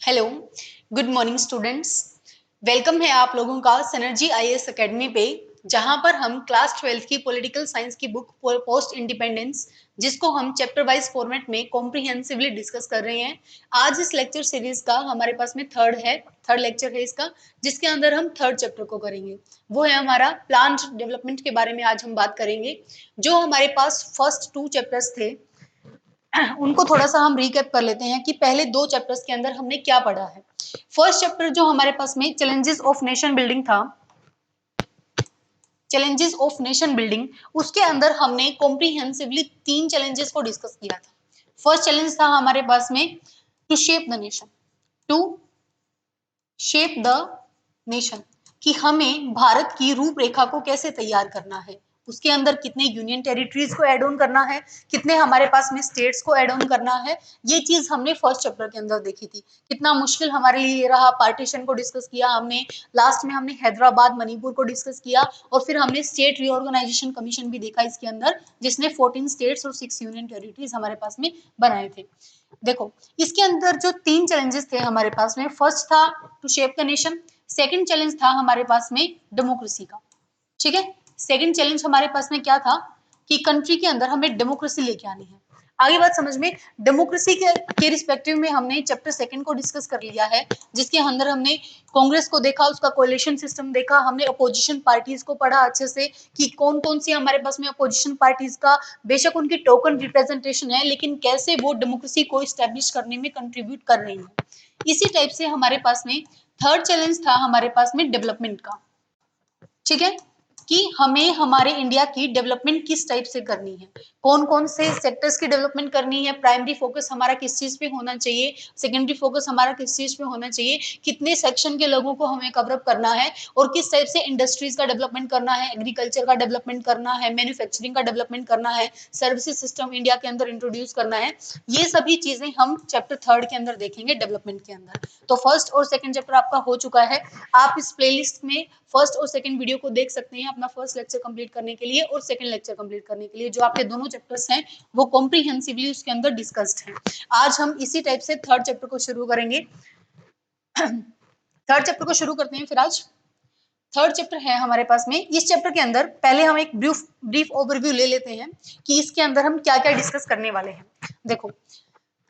Hello, good morning students. Welcome है आप लोगों का सिनर्जी आईएएस एकेडमी पे, जहां पर हम क्लास 12 की पॉलिटिकल साइंस की बुक पोस्ट इंडिपेंडेंस, जिसको हम चैप्टर वाइज फॉर्मेट में कॉम्प्रिहेंसिवली डिस्कस कर रहे हैं। आज इस लेक्चर सीरीज का हमारे पास में थर्ड लेक्चर है इसका, जिसके अंदर हम थर्ड चैप्टर को करेंगे। वो है हमारा प्लांट डेवलपमेंट के बारे में आज हम बात करेंगे। जो हमारे पास फर्स्ट 2 चैप्टर्स थे उनको थोड़ा सा हम रिकैप कर लेते हैं कि पहले 2 चैप्टर्स के अंदर हमने क्या पढ़ा है। फर्स्ट चैप्टर जो हमारे पास में चैलेंजेस ऑफ नेशन बिल्डिंग था, चैलेंजेस ऑफ नेशन बिल्डिंग, उसके अंदर हमने कॉम्प्रिहेंसिवली 3 चैलेंजेस को डिस्कस किया था। फर्स्ट चैलेंज था हमारे पास में to shape the nation, to shape the nation, कि हमें भारत की रूपरेखा को कैसे तैयार करना है, उसके अंदर कितने यूनियन टेरिटरीज को ऐड ऑन करना है, कितने हमारे पास में स्टेट्स को ऐड ऑन करना है। ये चीज हमने फर्स्ट चैप्टर के अंदर देखी थी। कितना मुश्किल हमारे लिए ये रहा, पार्टीशन को डिस्कस किया हमने, लास्ट में हमने हैदराबाद मणिपुर को डिस्कस किया, और फिर हमने स्टेट रीऑर्गेनाइजेशन कमीशन भी देखा इसके अंदर, जिसने 14 स्टेट्स और 6 यूनियन टेरिटरीज हमारे पास में बनाए थे। देखो, इसके अंदर जो 3 चैलेंजेस थे हमारे पास में, फर्स्ट था to shape the nation, second challenge था हमारे पास में डेमोक्रेसी का। ठीक है, सेकंड चैलेंज हमारे पास में क्या था कि कंट्री के अंदर हमें डेमोक्रेसी लेके आनी है। आगे बात समझ में, डेमोक्रेसी के रिस्पेक्टिव में हमने चैप्टर सेकंड को डिस्कस कर लिया है, जिसके अंदर हमने कांग्रेस को देखा, उसका कोalition सिस्टम देखा, हमने अपोजिशन पार्टीज को पढ़ा अच्छे से कि कौन कौन सी हमारे पास में अपोजिशन पार्टीज का, बेशक उनकी टोकन रिप्रेजेंटेशन है, लेकिन कैसे वो डेमोक्रेसी को स्टैब्लिश करने में कंट्रीब्यूट कर रही है। इसी टाइप से हमारे पास में थर्ड चैलेंज था हमारे पास में डेवलपमेंट का। ठीक है, कि हमें हमारे इंडिया की डेवलपमेंट किस टाइप से करनी है, कौन कौन से सेक्टर्स की डेवलपमेंट करनी है, प्राइमरी फोकस हमारा किस चीज पे होना चाहिए, सेकेंडरी फोकस हमारा किस चीज पे होना चाहिए, कितने सेक्शन के लोगों को हमें कवरअप करना है, और किस टाइप से इंडस्ट्रीज का डेवलपमेंट करना है, एग्रीकल्चर का डेवलपमेंट करना है, मैन्युफैक्चरिंग का डेवलपमेंट करना है, सर्विसेज सिस्टम इंडिया के अंदर इंट्रोड्यूस करना है। ये सभी चीजें हम चैप्टर थर्ड के अंदर देखेंगे डेवलपमेंट के अंदर। तो फर्स्ट और सेकंड चैप्टर आपका हो चुका है। आप इस प्लेलिस्ट में फर्स्ट और सेकंड वीडियो को देख सकते हैं अपना फर्स्ट लेक्चर कंप्लीट करने के लिए और सेकंड लेक्चर कंप्लीट करने के लिए। जो आपके दोनों चैप्टर्स हैं वो कॉम्प्रिहेंसिवली उसके अंदर डिस्कस्ड हैं। आज हम इसी टाइप से थर्ड चैप्टर को शुरू करेंगे। थर्ड चैप्टर को शुरू करते हैं फिर। आज थर्ड चैप्टर है हमारे पास में। इस चैप्टर के अंदर पहले हम एक ब्रीफ ओवरव्यू ले लेते हैं कि इसके अंदर हम क्या क्या डिस्कस करने वाले हैं। देखो,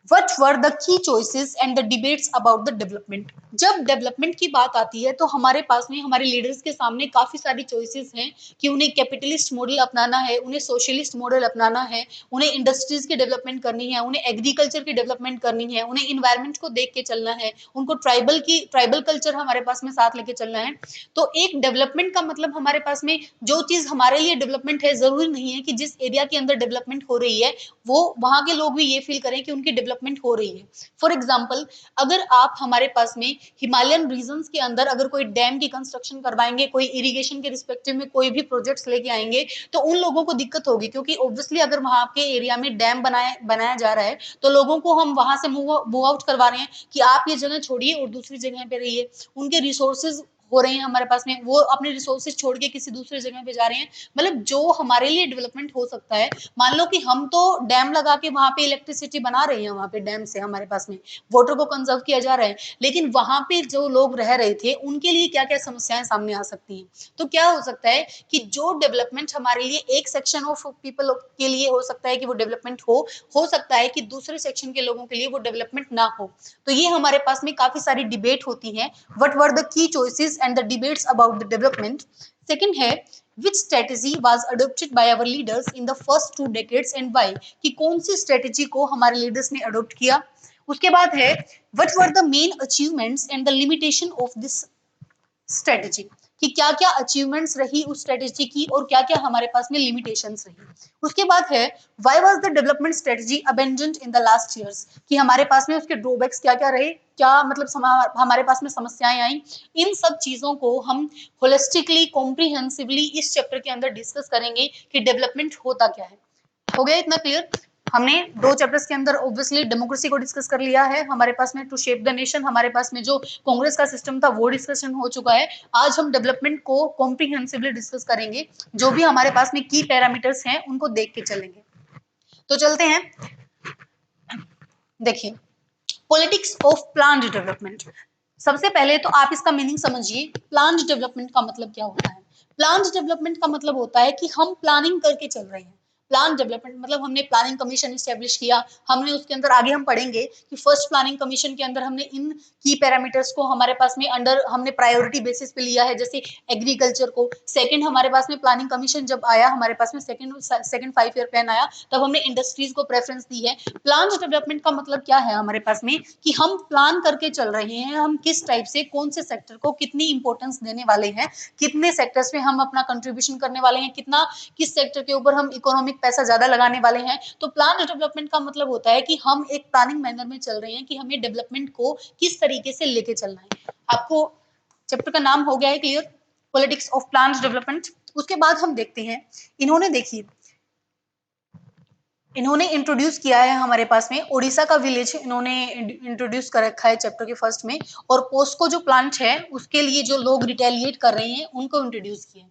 What were the key choices and the debates about the development? जब डेवलपमेंट की बात आती है तो हमारे पास में हमारे लीडर्स के सामने काफी सारी चॉइसेस हैं कि उन्हें कैपिटलिस्ट मॉडल अपनाना है, उन्हें सोशलिस्ट मॉडल अपनाना है, उन्हें इंडस्ट्रीज की डेवलपमेंट करनी है, उन्हें एग्रीकल्चर की डेवलपमेंट करनी है, उन्हें इन्वायरमेंट को देख के चलना है, उनको ट्राइबल कल्चर हमारे पास में साथ लेके चलना है। तो एक डेवलपमेंट का मतलब हमारे पास में जो चीज हमारे लिए डेवलपमेंट है, जरूरी नहीं है कि जिस एरिया के अंदर डेवलपमेंट हो रही है वो वहां के लोग भी ये फील करें कि उनकी डेवलपमेंट हो रही है। फॉर एग्जाम्पल, अगर आप हमारे पास में हिमालयन रीजन्स के अंदर अगर कोई डैम की कंस्ट्रक्शन करवाएंगे, कोई इरिगेशन के रिस्पेक्टिव में कोई भी प्रोजेक्ट्स लेके आएंगे, तो उन लोगों को दिक्कत होगी, क्योंकि ऑब्वियसली अगर वहां के एरिया में डैम बनाया जा रहा है तो लोगों को हम वहां से मूव आउट करवा रहे हैं कि आप ये जगह छोड़िए और दूसरी जगह पे रहिए। उनके रिसोर्सेज हो रहे हैं हमारे पास में, वो अपने रिसोर्सेज छोड़ के किसी दूसरी जगह पे जा रहे हैं। मतलब जो हमारे लिए डेवलपमेंट हो सकता है, मान लो कि हम तो डैम लगा के वहां पे इलेक्ट्रिसिटी बना रहे हैं, वहां पे डैम से हमारे पास में वाटर को कंजर्व किया जा रहा है, लेकिन वहां पे जो लोग रह रहे थे उनके लिए क्या क्या समस्याएं सामने आ सकती हैं। तो क्या हो सकता है कि जो डेवलपमेंट हमारे लिए एक सेक्शन ऑफ पीपल के लिए हो सकता है कि वो डेवलपमेंट हो सकता है कि दूसरे सेक्शन के लोगों के लिए वो डेवलपमेंट ना हो। तो ये हमारे पास में काफी सारी डिबेट होती है। What were the key choices and the debates about the development. Second है which strategy was adopted by our leaders in the first 2 decades and why, कि कौन सी स्ट्रेटेजी को हमारे लीडर्स ने अडॉप्ट किया। उसके बाद है what were the main achievements and the limitation of this strategy, कि क्या क्या अचीवमेंट्स रही उस स्ट्रेटेजी की और क्या क्या हमारे पास में लिमिटेशंस रही। उसके बाद है why was the development strategy abandoned in the last years, कि हमारे पास में उसके ड्रॉबैक्स क्या क्या रहे, क्या मतलब हमारे पास में समस्याएं आई। इन सब चीजों को हम होलिस्टिकली कॉम्प्रिहेंसिवली इस चैप्टर के अंदर डिस्कस करेंगे कि डेवलपमेंट होता क्या है। हो गया इतना क्लियर। हमने 2 चैप्टर्स के अंदर ऑब्वियसली डेमोक्रेसी को डिस्कस कर लिया है, हमारे पास में टू शेप द नेशन, हमारे पास में जो कांग्रेस का सिस्टम था वो डिस्कशन हो चुका है। आज हम डेवलपमेंट को कॉम्प्रिहेंसिवली डिस्कस करेंगे, जो भी हमारे पास में की पैरामीटर्स हैं उनको देख के चलेंगे। तो चलते हैं। देखिए, पॉलिटिक्स ऑफ प्लान्ड डेवलपमेंट। सबसे पहले तो आप इसका मीनिंग समझिए। प्लान्ड डेवलपमेंट का मतलब क्या होता है? प्लान्ड डेवलपमेंट का मतलब होता है कि हम प्लानिंग करके चल रहे हैं। प्लान डेवलपमेंट मतलब हमने प्लानिंग कमीशन इस्टेब्लिश किया, हमने उसके अंदर आगे हम पढ़ेंगे कि फर्स्ट प्लानिंग कमीशन के अंदर हमने इन की पैरामीटर्स को हमारे पास में अंडर हमने प्रायोरिटी बेसिस पे लिया है, जैसे एग्रीकल्चर को। सेकंड हमारे पास में प्लानिंग कमीशन जब आया, हमारे पास में सेकंड 5 ईयर प्लान आया, तब हमने इंडस्ट्रीज को प्रेफरेंस दी है। प्लान डेवलपमेंट का मतलब क्या है हमारे पास में कि हम प्लान करके चल रहे हैं, हम किस टाइप से कौन से सेक्टर को कितनी इंपॉर्टेंस देने वाले हैं, कितने सेक्टर्स में हम अपना कंट्रीब्यूशन करने वाले हैं, कितना किस सेक्टर के ऊपर हम इकोनॉमिक पैसा ज्यादा लगाने वाले हैं। तो प्लान डेवलपमेंट का मतलब होता है कि हम एक प्लानिंग मैनर में चल रहे हैं कि हमें डेवलपमेंट को किस तरीके से लेके चलना है। आपको चैप्टर का नाम हो गया है clear, politics of plan development. उसके बाद हम देखते हैं, इन्होंने देखिए इन्होंने इंट्रोड्यूस किया है हमारे पास में ओडिशा का विलेज, इन्होंने इंट्रोड्यूस कर रखा है चैप्टर के फर्स्ट में। और पोस्को जो प्लांट है उसके लिए जो लोग रिटेलिएट कर रहे हैं उनको इंट्रोड्यूस किया।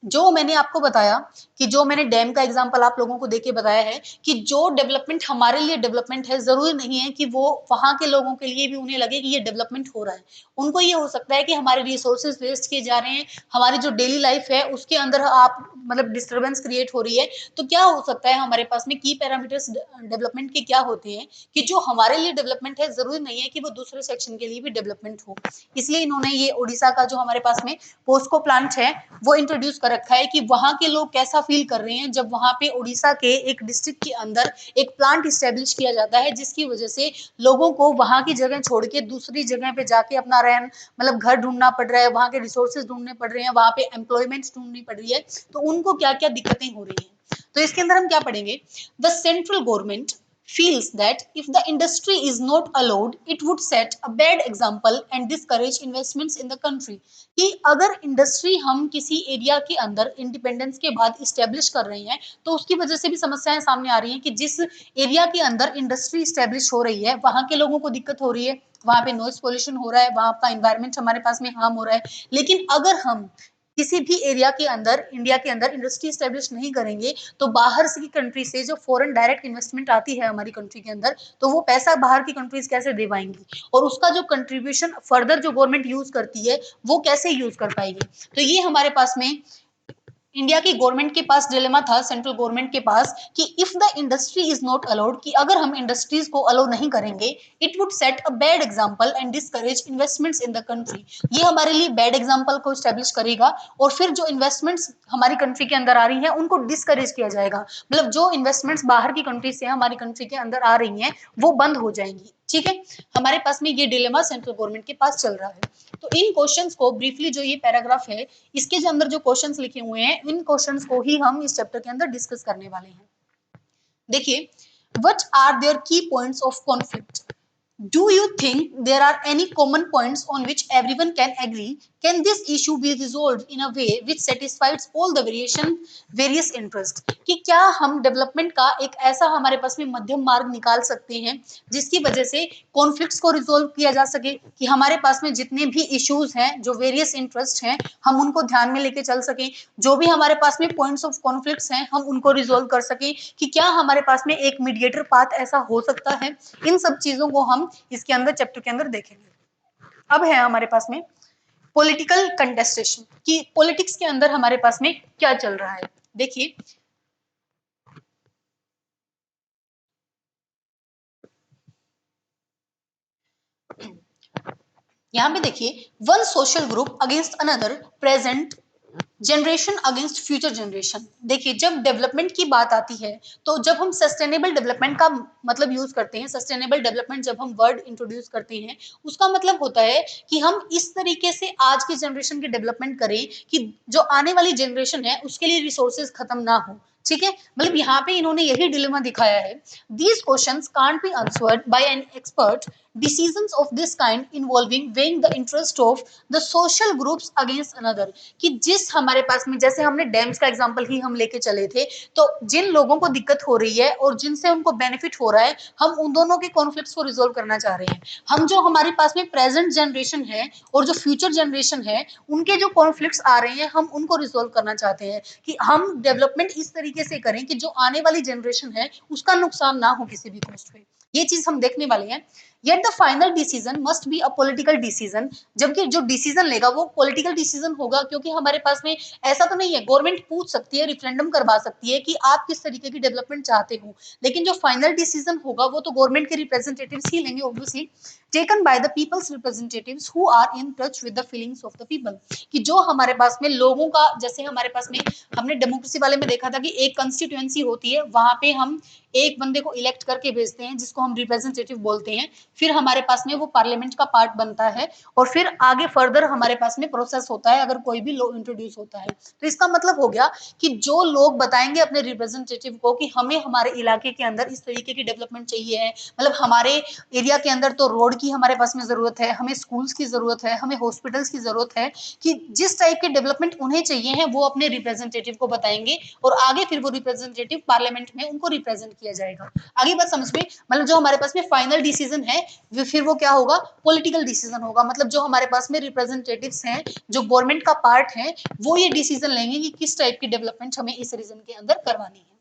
जो मैंने आपको बताया कि जो मैंने डैम का एग्जांपल आप लोगों को देके बताया है कि जो डेवलपमेंट हमारे लिए डेवलपमेंट है, जरूरी नहीं है कि वो वहां के लोगों के लिए भी उन्हें लगे कि ये डेवलपमेंट हो रहा है। उनको ये हो सकता है कि हमारे रिसोर्सेज वेस्ट किए जा रहे हैं, हमारी जो डेली लाइफ है उसके अंदर आप मतलब डिस्टर्बेंस क्रिएट हो रही है। तो क्या हो सकता है हमारे पास में की पैरामीटर्स डेवलपमेंट के क्या होते हैं कि जो हमारे लिए डेवलपमेंट है, जरूरी नहीं है कि वो दूसरे सेक्शन के लिए भी डेवलपमेंट हो। इसलिए इन्होंने ये ओडिशा का जो हमारे पास में पोस्को प्लांट है वो इंट्रोड्यूस कर रखा है कि वहां के लोग कैसा फील कर रहे हैं जब वहां पे ओडिशा के एक डिस्ट्रिक्ट के अंदर एक प्लांट इस्टेब्लिश किया जाता है, जिसकी वजह से लोगों को वहां की जगह छोड़ के दूसरी जगह पे जाके अपना रहन मतलब घर ढूंढना पड़ रहा है, वहां के रिसोर्सेज ढूंढने पड़ रहे हैं, वहां पे एम्प्लॉयमेंट ढूंढनी पड़ रही है। तो उनको क्या क्या दिक्कतें हो रही हैं, तो इसके अंदर हम क्या पढ़ेंगे। The central government feels that if the industry is not allowed, it would set a bad example and discourage investments in the country। कि अगर इंडस्ट्री हम किसी एरिया के अंदर इंडिपेंडेंस के बाद इस्टेब्लिश कर रहे हैं, तो उसकी वजह से भी समस्याएं सामने आ रही हैं कि जिस एरिया के अंदर इंडस्ट्री इस्टेब्लिश हो रही है वहां के लोगों को दिक्कत हो रही है, वहां पे नॉइज पोल्यूशन हो रहा है, वहां का इन्वायरमेंट हमारे पास में हार्म हो रहा है। लेकिन अगर हम किसी भी एरिया के अंदर इंडिया के अंदर इंडस्ट्री स्टेब्लिश नहीं करेंगे, तो बाहर से की कंट्री से जो फॉरेन डायरेक्ट इन्वेस्टमेंट आती है हमारी कंट्री के अंदर, तो वो पैसा बाहर की कंट्रीज कैसे दे पाएंगी, और उसका जो कंट्रीब्यूशन फर्दर जो गवर्नमेंट यूज करती है वो कैसे यूज कर पाएगी। तो ये हमारे पास में इंडिया की गवर्नमेंट के पास डिलेमा था, सेंट्रल गवर्नमेंट के पास, कि if the industry is not allowed, कि अगर हम इंडस्ट्रीज को अलाउ नहीं करेंगे, it would set a bad example and discourage investments in the country. ये हमारे लिए बैड एग्जांपल को स्टैब्लिश करेगा, और फिर जो इन्वेस्टमेंट्स हमारी कंट्री के अंदर आ रही हैं उनको डिस्करेज किया जाएगा। मतलब जो इन्वेस्टमेंट्स बाहर की कंट्री से हमारी कंट्री के अंदर आ रही हैं वो बंद हो जाएंगी। ठीक है, हमारे पास में ये डिलेमा सेंट्रल गवर्नमेंट के पास चल रहा है। तो इन क्वेश्चंस को ब्रीफली, जो ये पैराग्राफ है इसके जो अंदर जो क्वेश्चंस लिखे हुए हैं, इन क्वेश्चंस को ही हम इस चैप्टर के अंदर डिस्कस करने वाले हैं। देखिए, व्हाट आर देयर की points of conflict? Do you think there are any common points on which everyone can agree? Can this issue be resolved in a way which satisfies all the various interests? कि क्या हम development का एक ऐसा हमारे पास में मध्यम मार्ग निकाल सकते हैं जिसकी वजह से कॉन्फ्लिक्ट्स को रिजोल्व किया जा सके, कि हमारे पास में जितने भी इश्यूज हैं, जो वेरियस इंटरेस्ट हैं, हम उनको ध्यान में लेके चल सकें, जो भी हमारे पास में पॉइंट्स ऑफ कॉन्फ्लिक्ट्स हैं हम उनको रिजोल्व कर सकें, कि क्या हमारे पास में एक मीडिएटर पाथ ऐसा हो सकता है। इन सब चीजों को हम इसके अंदर चैप्टर के अंदर देखेंगे। अब है हमारे पास में पॉलिटिकल कंटेस्टेशन, कि पॉलिटिक्स के अंदर हमारे पास में क्या चल रहा है। देखिए, यहां पे देखिए, one social group against another, present generation against future generation. देखिए, जब डेवलपमेंट की बात आती है, तो जब हम सस्टेनेबल डेवलपमेंट का मतलब यूज करते हैं, सस्टेनेबल डेवलपमेंट जब हम वर्ड इंट्रोड्यूस करते हैं, उसका मतलब होता है कि हम इस तरीके से आज की जनरेशन की डेवलपमेंट करें कि जो आने वाली जनरेशन है उसके लिए रिसोर्सेज खत्म ना हो। ठीक है, मतलब यहाँ पे इन्होंने यही डिलेमा दिखाया है। These questions can't be answered bye an expert, decisions of this kind involving weighing the interest of the social groups against another। कि जिस हमारे पास में, जैसे हमने डैम्स का एग्जांपल ही हम लेके चले थे, तो जिन लोगों को दिक्कत हो रही है और जिनसे उनको बेनिफिट हो रहा है, हम उन दोनों के कॉन्फ्लिक्ट्स को रिजोल्व करना चाह रहे हैं। हम जो हमारे पास में प्रेजेंट जनरेशन है और जो फ्यूचर जनरेशन है, उनके जो कॉन्फ्लिक्ट्स आ रहे हैं हम उनको रिजोल्व करना चाहते हैं, कि हम डेवलपमेंट इस तरीके से करें कि जो आने वाली जनरेशन है उसका नुकसान ना हो किसी भी कॉस्ट पे। ये चीज हम देखने वाले हैं। Yet the final decision must be a political decision, जबकि जो डिसीजन लेगा वो पॉलिटिकल डिसीजन होगा, क्योंकि हमारे पास में ऐसा तो नहीं है, गवर्नमेंट पूछ सकती है, रिफरेंडम करवा सकती है कि आप किस तरीके की डेवलपमेंट चाहते हो, लेकिन जो फाइनल डिसीजन होगा वो तो गवर्नमेंट के रिप्रेजेंटेटिव्स ही लेंगे obviously, taken by the people's representatives who are in touch with the feelings of the people. कि जो हमारे पास में लोगों का, जैसे हमारे पास में हमने डेमोक्रेसी वाले में देखा था कि एक कंस्टिट्यूएंसी होती है, वहां पे हम एक बंदे को इलेक्ट करके भेजते हैं जिसको हम रिप्रेजेंटेटिव बोलते हैं, फिर हमारे पास में वो पार्लियामेंट का पार्ट बनता है, और फिर आगे फर्दर हमारे पास में प्रोसेस होता है अगर कोई भी लॉ इंट्रोड्यूस होता है। तो इसका मतलब हो गया कि जो लोग बताएंगे अपने रिप्रेजेंटेटिव को कि हमें हमारे इलाके के अंदर इस तरीके की डेवलपमेंट चाहिए है, मतलब हमारे एरिया के अंदर तो रोड की हमारे पास में जरूरत है, हमें स्कूल्स की जरूरत है, हमें हॉस्पिटल्स की जरूरत है, कि जिस टाइप के डेवलपमेंट उन्हें चाहिए है वो अपने रिप्रेजेंटेटिव को बताएंगे, और आगे फिर वो रिप्रेजेंटेटिव पार्लियामेंट में उनको रिप्रेजेंट किया जाएगा। आगे बात समझ में, मतलब जो हमारे पास में फाइनल डिसीजन है फिर वो क्या होगा, पॉलिटिकल डिसीजन होगा, मतलब जो हमारे पास में रिप्रेजेंटेटिव्स हैं, जो गवर्नमेंट का पार्ट है, वो ये डिसीजन लेंगे कि किस टाइप की डेवलपमेंट हमें इस रीजन के अंदर करवानी है।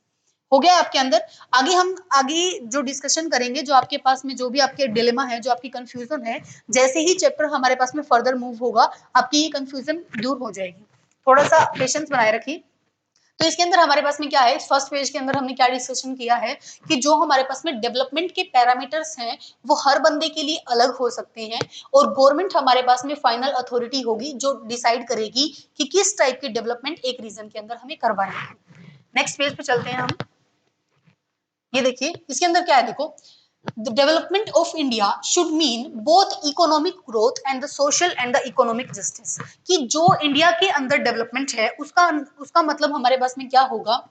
हो गया आपके अंदर। आगे हम आगे जो डिस्कशन करेंगे, जो आपके पास में जो भी आपके डिलेमा है, जो आपकी कंफ्यूजन है, जैसे ही चैप्टर हमारे पास में फर्दर मूव होगा आपकी ये कंफ्यूजन दूर हो जाएगी। थोड़ा सा पेशेंस बनाए रखिए। तो इसके अंदर हमारे पास में क्या है, फर्स्ट पेज के अंदर हमने क्या डिस्कशन किया है कि जो हमारे पास में डेवलपमेंट के पैरामीटर्स हैं वो हर बंदे के लिए अलग हो सकते हैं, और गवर्नमेंट हमारे पास में फाइनल अथॉरिटी होगी जो डिसाइड करेगी कि किस टाइप की डेवलपमेंट एक रीजन के अंदर हमें करवानी है। नेक्स्ट पेज पे चलते हैं हम। ये देखिए इसके अंदर क्या है, देखो, the development of India should mean both economic growth and the social and the economic justice। कि जो इंडिया के अंदर डेवलपमेंट है उसका उसका मतलब हमारे पास में क्या होगा,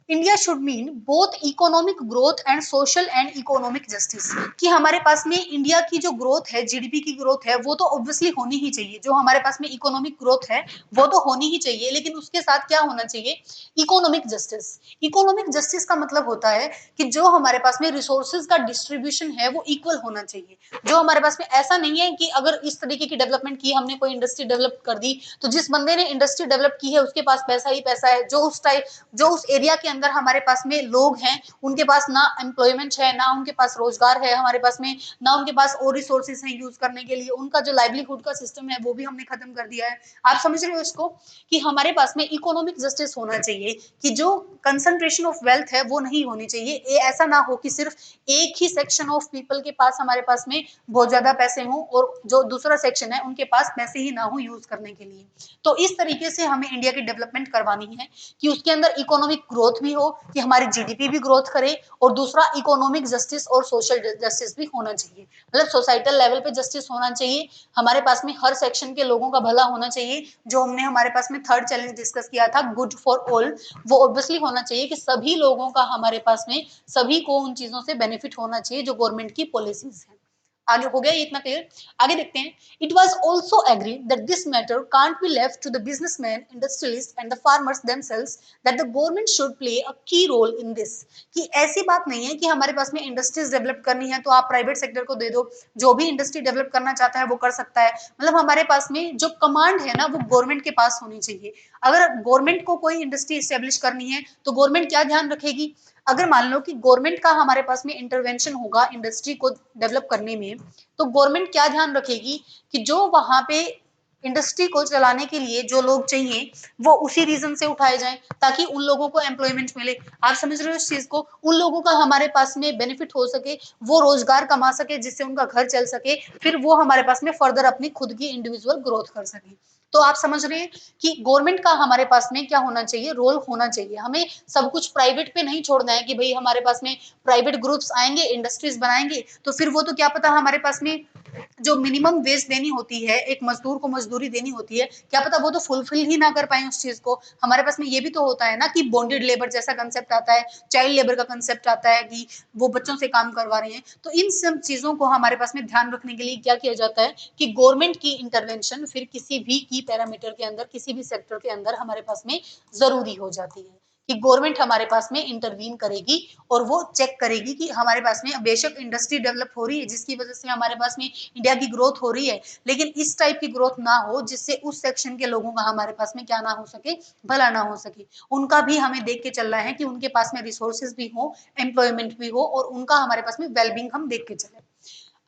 India should mean both economic growth and social and economic justice. कि हमारे पास में इंडिया की जो ग्रोथ है, जीडीपी की ग्रोथ है, वो तो ऑब्वियसली होनी ही चाहिए, जो हमारे पास में इकोनॉमिक ग्रोथ है वो तो होनी ही चाहिए, लेकिन उसके साथ क्या होना चाहिए, इकोनॉमिक जस्टिस। इकोनॉमिक जस्टिस का मतलब होता है कि जो हमारे पास में रिसोर्सेज का डिस्ट्रीब्यूशन है वो इक्वल होना चाहिए। जो हमारे पास में ऐसा नहीं है कि अगर इस तरीके की डेवलपमेंट की, हमने कोई इंडस्ट्री डेवलप कर दी, तो जिस बंदे ने इंडस्ट्री डेवलप की है उसके पास पैसा ही पैसा है, जो उस एरिया के अंदर हमारे पास में लोग हैं उनके पास ना एम्प्लॉयमेंट है, ना उनके पास रोजगार है हमारे पास में, ना उनके पास और रिसोर्सेज हैं यूज करने के लिए, उनका जो लाइवलीहुड का सिस्टम है वो भी हमने खत्म कर दिया है। आप समझ रहे हो इसको, कि हमारे पास में इकोनॉमिक जस्टिस होना चाहिए, कि जो कंसंट्रेशन ऑफ वेल्थ है वो नहीं होनी चाहिए, ये ऐसा ना हो कि सिर्फ एक ही सेक्शन ऑफ पीपल के पास हमारे पास में बहुत ज्यादा पैसे हों और जो दूसरा सेक्शन है उनके पास पैसे ही ना हो यूज करने के लिए। तो इस तरीके से हमें इंडिया की डेवलपमेंट करवानी है कि उसके अंदर इकोनॉमिक ग्रोथ भी हो, कि हमारी जीडीपी भी ग्रोथ करे, और दूसरा इकोनॉमिक जस्टिस और सोशल जस्टिस भी होना चाहिए, मतलब सोसाइटल लेवल पे जस्टिस होना चाहिए, हमारे पास में हर सेक्शन के लोगों का भला होना चाहिए। जो हमने हमारे पास में थर्ड चैलेंज डिस्कस किया था, गुड फॉर ऑल, वो ऑब्वियसली होना चाहिए कि सभी लोगों का हमारे पास में, सभी को उन चीजों से बेनिफिट होना चाहिए जो गवर्नमेंट की पॉलिसीज है। आगे हो गया ये इतना क्लियर। आगे देखते हैं, it was also agreed that this matter can't be left to the businessman, industrialist and the farmers themselves, that the government should play a key role in this. कि ऐसी बात नहीं है कि हमारे पास में इंडस्ट्रीज डेवलप करनी है तो आप प्राइवेट सेक्टर को दे दो, जो भी इंडस्ट्री डेवलप करना चाहता है वो कर सकता है, मतलब हमारे पास में जो कमांड है ना वो गवर्नमेंट के पास होनी चाहिए। अगर गवर्नमेंट को कोई इंडस्ट्री स्टेब्लिश करनी है तो गवर्नमेंट क्या ध्यान रखेगी, अगर मान लो कि गवर्नमेंट का हमारे पास में इंटरवेंशन होगा इंडस्ट्री को डेवलप करने में, तो गवर्नमेंट क्या ध्यान रखेगी कि जो वहां पे इंडस्ट्री को चलाने के लिए जो लोग चाहिए वो उसी रीजन से उठाए जाएं, ताकि उन लोगों को एम्प्लॉयमेंट मिले। आप समझ रहे हो इस चीज को, उन लोगों का हमारे पास में बेनिफिट हो सके, वो रोजगार कमा सके जिससे उनका घर चल सके, फिर वो हमारे पास में फर्दर अपनी खुद की इंडिविजुअल ग्रोथ कर सके। तो आप समझ रहे हैं कि गवर्नमेंट का हमारे पास में क्या होना चाहिए, रोल होना चाहिए। हमें सब कुछ प्राइवेट पे नहीं छोड़ना है कि भाई हमारे पास में प्राइवेट ग्रुप्स आएंगे, इंडस्ट्रीज बनाएंगे, तो फिर वो तो क्या पता हमारे पास में जो मिनिमम वेज देनी होती है, एक मजदूर को मजदूरी देनी होती है, क्या पता वो तो फुलफिल ही ना कर पाए उस चीज को। हमारे पास में ये भी तो होता है ना कि बॉन्डेड लेबर जैसा कंसेप्ट आता है, चाइल्ड लेबर का कंसेप्ट आता है कि वो बच्चों से काम करवा रहे हैं। तो इन सब चीजों को हमारे पास में ध्यान रखने के लिए क्या किया जाता है कि गवर्नमेंट की इंटरवेंशन फिर किसी भी की पैरामीटर के अंदर, किसी भी सेक्टर के अंदर हमारे पास में जरूरी हो जाती है। कि गवर्नमेंट हमारे पास में इंटरवीन करेगी और वो चेक करेगी कि हमारे पास में बेशक इंडस्ट्री डेवलप हो रही है जिसकी वजह से हमारे पास में इंडिया की ग्रोथ हो रही है, लेकिन इस टाइप की ग्रोथ ना हो जिससे उस सेक्शन के लोगों का हमारे पास में क्या ना हो सके, भला ना हो सके। उनका भी हमें देख के चलना है कि उनके पास में रिसोर्सेज भी हो, एम्प्लॉयमेंट भी हो और उनका हमारे पास में वेलबींग हम देख के चले।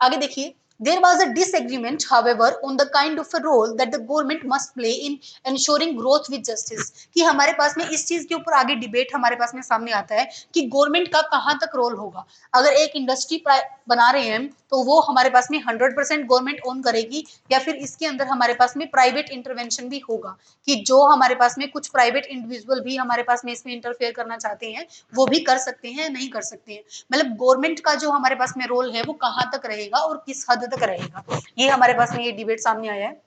आगे देखिए, there was a disagreement however on the kind of a role that the government must play in ensuring growth with justice। कि हमारे पास में इस चीज के ऊपर आगे डिबेट हमारे पास में सामने आता है कि गवर्नमेंट का कहां तक रोल होगा। अगर एक इंडस्ट्री बना रहे हैं तो वो हमारे पास में 100% गवर्नमेंट ओन करेगी या फिर इसके अंदर हमारे पास में प्राइवेट इंटरवेंशन भी होगा कि जो हमारे पास में कुछ प्राइवेट इंडिविजुअल भी हमारे पास में इसमें इंटरफेयर करना चाहते हैं वो भी कर सकते हैं, नहीं कर सकते हैं। मतलब गवर्नमेंट का जो हमारे पास में रोल है वो कहां तक रहेगा और किस हद तक रहेगा, ये हमारे पास में ये डिबेट सामने आया है।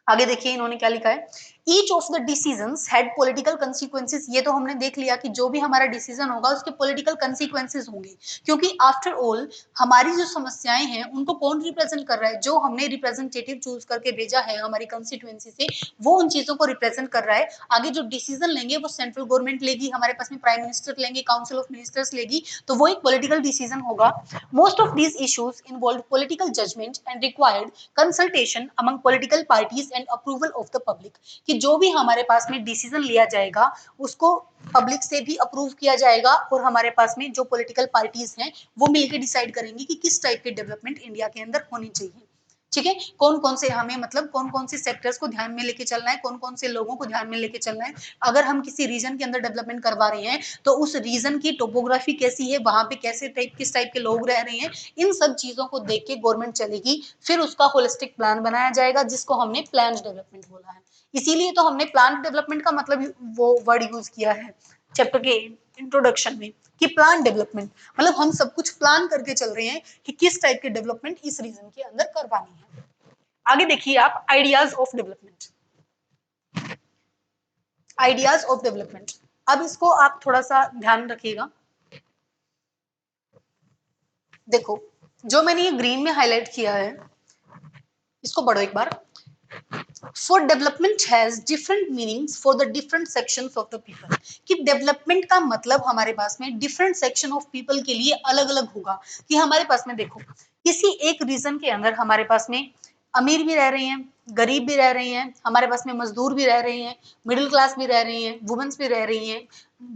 आगे देखिए इन्होंने क्या लिखा है, each of the decisions had political consequences. ये तो हमने देख लिया कि जो भी हमारा डिसीजन होगा उसके पॉलिटिकल कंसिक्वेंसेस होंगे, क्योंकि आफ्टर ऑल हमारी जो समस्याएं हैं उनको कौन रिप्रेजेंट कर रहा है, जो हमने रिप्रेजेंटेटिव चूज करके भेजा है हमारी कंस्टिट्यूएंसी से, वो उन चीजों को रिप्रेजेंट कर रहा है। आगे जो डिसीजन लेंगे वो सेंट्रल गवर्नमेंट लेगी, हमारे पास में प्राइम मिनिस्टर लेंगे, काउंसिल ऑफ मिनिस्टर्स लेगी, तो वो एक पॉलिटिकल डिसीजन होगा। Most of these issues involve political judgement and required consultation among political parties and approval of the public. कि जो भी हमारे पास में डिसीजन लिया जाएगा उसको पब्लिक से भी अप्रूव किया जाएगा और हमारे पास में जो पॉलिटिकल पार्टीज हैं वो मिलकर डिसाइड करेंगी कि किस टाइप की डेवलपमेंट इंडिया के अंदर होनी चाहिए। ठीक है, कौन कौन से हमें मतलब कौन कौन से सेक्टर्स को ध्यान में लेके चलना है, कौन कौन से लोगों को ध्यान में लेके चलना है। अगर हम किसी रीजन के अंदर डेवलपमेंट करवा रहे हैं तो उस रीजन की टोपोग्राफी कैसी है, वहां पे कैसे टाइप किस टाइप के लोग रह रहे हैं, इन सब चीजों को देख के गवर्नमेंट चलेगी, फिर उसका होलिस्टिक प्लान बनाया जाएगा जिसको हमने प्लान डेवलपमेंट बोला है। इसीलिए तो हमने प्लान डेवलपमेंट का मतलब वो वर्ड यूज किया है चैप्टर के इंट्रोडक्शन में कि प्लान डेवलपमेंट, मतलब हम सब कुछ प्लान करके चल रहे हैं कि किस टाइप की डेवलपमेंट इस रीजन के अंदर करवानी है। आगे देखिए आप ideas of development, ideas of development. अब इसको आप थोड़ा सा ध्यान रखिएगा। देखो जो मैंने ये ग्रीन में हाईलाइट किया है इसको पढ़ो एक बार। For development has different meanings for the different sections of the people। कि डेवलपमेंट का मतलब हमारे पास में डिफरेंट सेक्शन ऑफ पीपल के लिए अलग अलग होगा। कि हमारे पास में देखो किसी एक रीजन के अंदर हमारे पास में अमीर भी रह रहे हैं, गरीब भी रह रहे हैं, हमारे पास में मजदूर भी रह रहे हैं, मिडिल क्लास भी रह रही हैं, वुमेन्स भी रह रही हैं,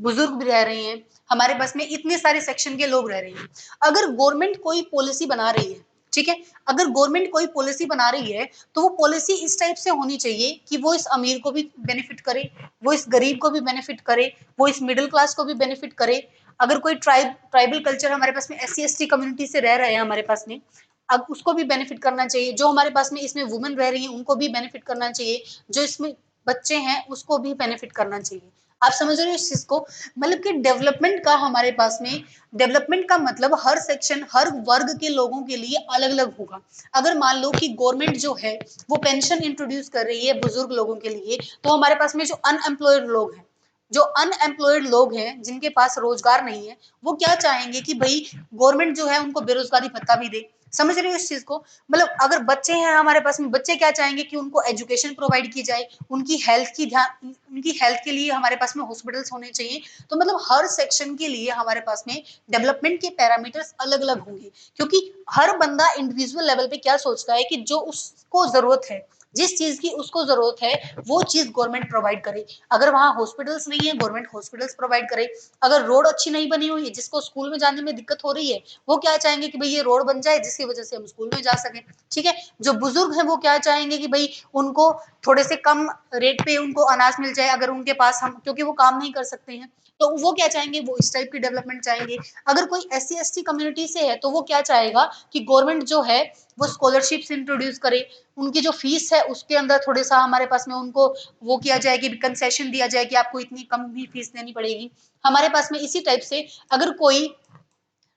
बुजुर्ग भी रह रहे हैं, हमारे पास में इतने सारे सेक्शन के लोग रह रहे हैं। अगर गवर्नमेंट कोई पॉलिसी बना रही है, ठीक है, अगर गवर्नमेंट कोई पॉलिसी बना रही है तो वो पॉलिसी इस टाइप से होनी चाहिए कि वो इस अमीर को भी बेनिफिट करे, वो इस गरीब को भी बेनिफिट करे, वो इस मिडिल क्लास को भी बेनिफिट करे। अगर कोई ट्राइबल कल्चर हमारे पास में SC ST कम्युनिटी से रह रहे हैं हमारे पास में, अब उसको भी बेनिफिट करना चाहिए। जो हमारे पास में इसमें वुमेन रह रही हैं उनको भी बेनिफिट करना चाहिए, जो इसमें बच्चे हैं उसको भी बेनिफिट करना चाहिए। आप समझ रहे हो इस चीज को, मतलब कि डेवलपमेंट का हमारे पास में, डेवलपमेंट का मतलब हर सेक्शन हर वर्ग के लोगों के लिए अलग अलग होगा। अगर मान लो कि गवर्नमेंट जो है वो पेंशन इंट्रोड्यूस कर रही है बुजुर्ग लोगों के लिए, तो हमारे पास में जो अनएम्प्लॉयड लोग हैं, जो अनएम्प्लॉयड लोग हैं जिनके पास रोजगार नहीं है, वो क्या चाहेंगे कि भाई गवर्नमेंट जो है उनको बेरोजगारी भत्ता भी दे। समझ रहे हो इस चीज को, मतलब अगर बच्चे हैं हमारे पास में, बच्चे क्या चाहेंगे कि उनको एजुकेशन प्रोवाइड की जाए, उनकी हेल्थ की ध्यान, उनकी हेल्थ के लिए हमारे पास में हॉस्पिटल्स होने चाहिए। तो मतलब हर सेक्शन के लिए हमारे पास में डेवलपमेंट के पैरामीटर्स अलग अलग होंगे, क्योंकि हर बंदा इंडिविजुअल लेवल पे क्या सोचता है कि जो उसको जरूरत है, जिस चीज की उसको जरूरत है वो चीज गवर्नमेंट प्रोवाइड करे। अगर वहां हॉस्पिटल्स नहीं है गवर्नमेंट हॉस्पिटल्स प्रोवाइड करे। अगर रोड अच्छी नहीं बनी हुई है, जिसको स्कूल में जाने में दिक्कत हो रही है, वो क्या चाहेंगे कि भाई ये रोड बन जाए जिसकी वजह से हम स्कूल में जा सके। ठीक है, जो बुजुर्ग हैं वो क्या चाहेंगे कि भाई उनको थोड़े से कम रेट पे उनको अनाज मिल जाए, अगर उनके पास हम, क्योंकि वो काम नहीं कर सकते हैं, तो वो क्या चाहेंगे, वो इस टाइप की डेवलपमेंट चाहेंगे। अगर कोई SC ST कम्युनिटी से है तो वो क्या चाहेगा कि गवर्नमेंट जो है वो स्कॉलरशिप्स इंट्रोड्यूस करे, उनकी जो फीस है उसके अंदर थोड़े सा हमारे पास में उनको वो किया जाए कि कंसेशन दिया जाए कि आपको इतनी कम भी फीस देनी पड़ेगी हमारे पास में। इसी टाइप से अगर कोई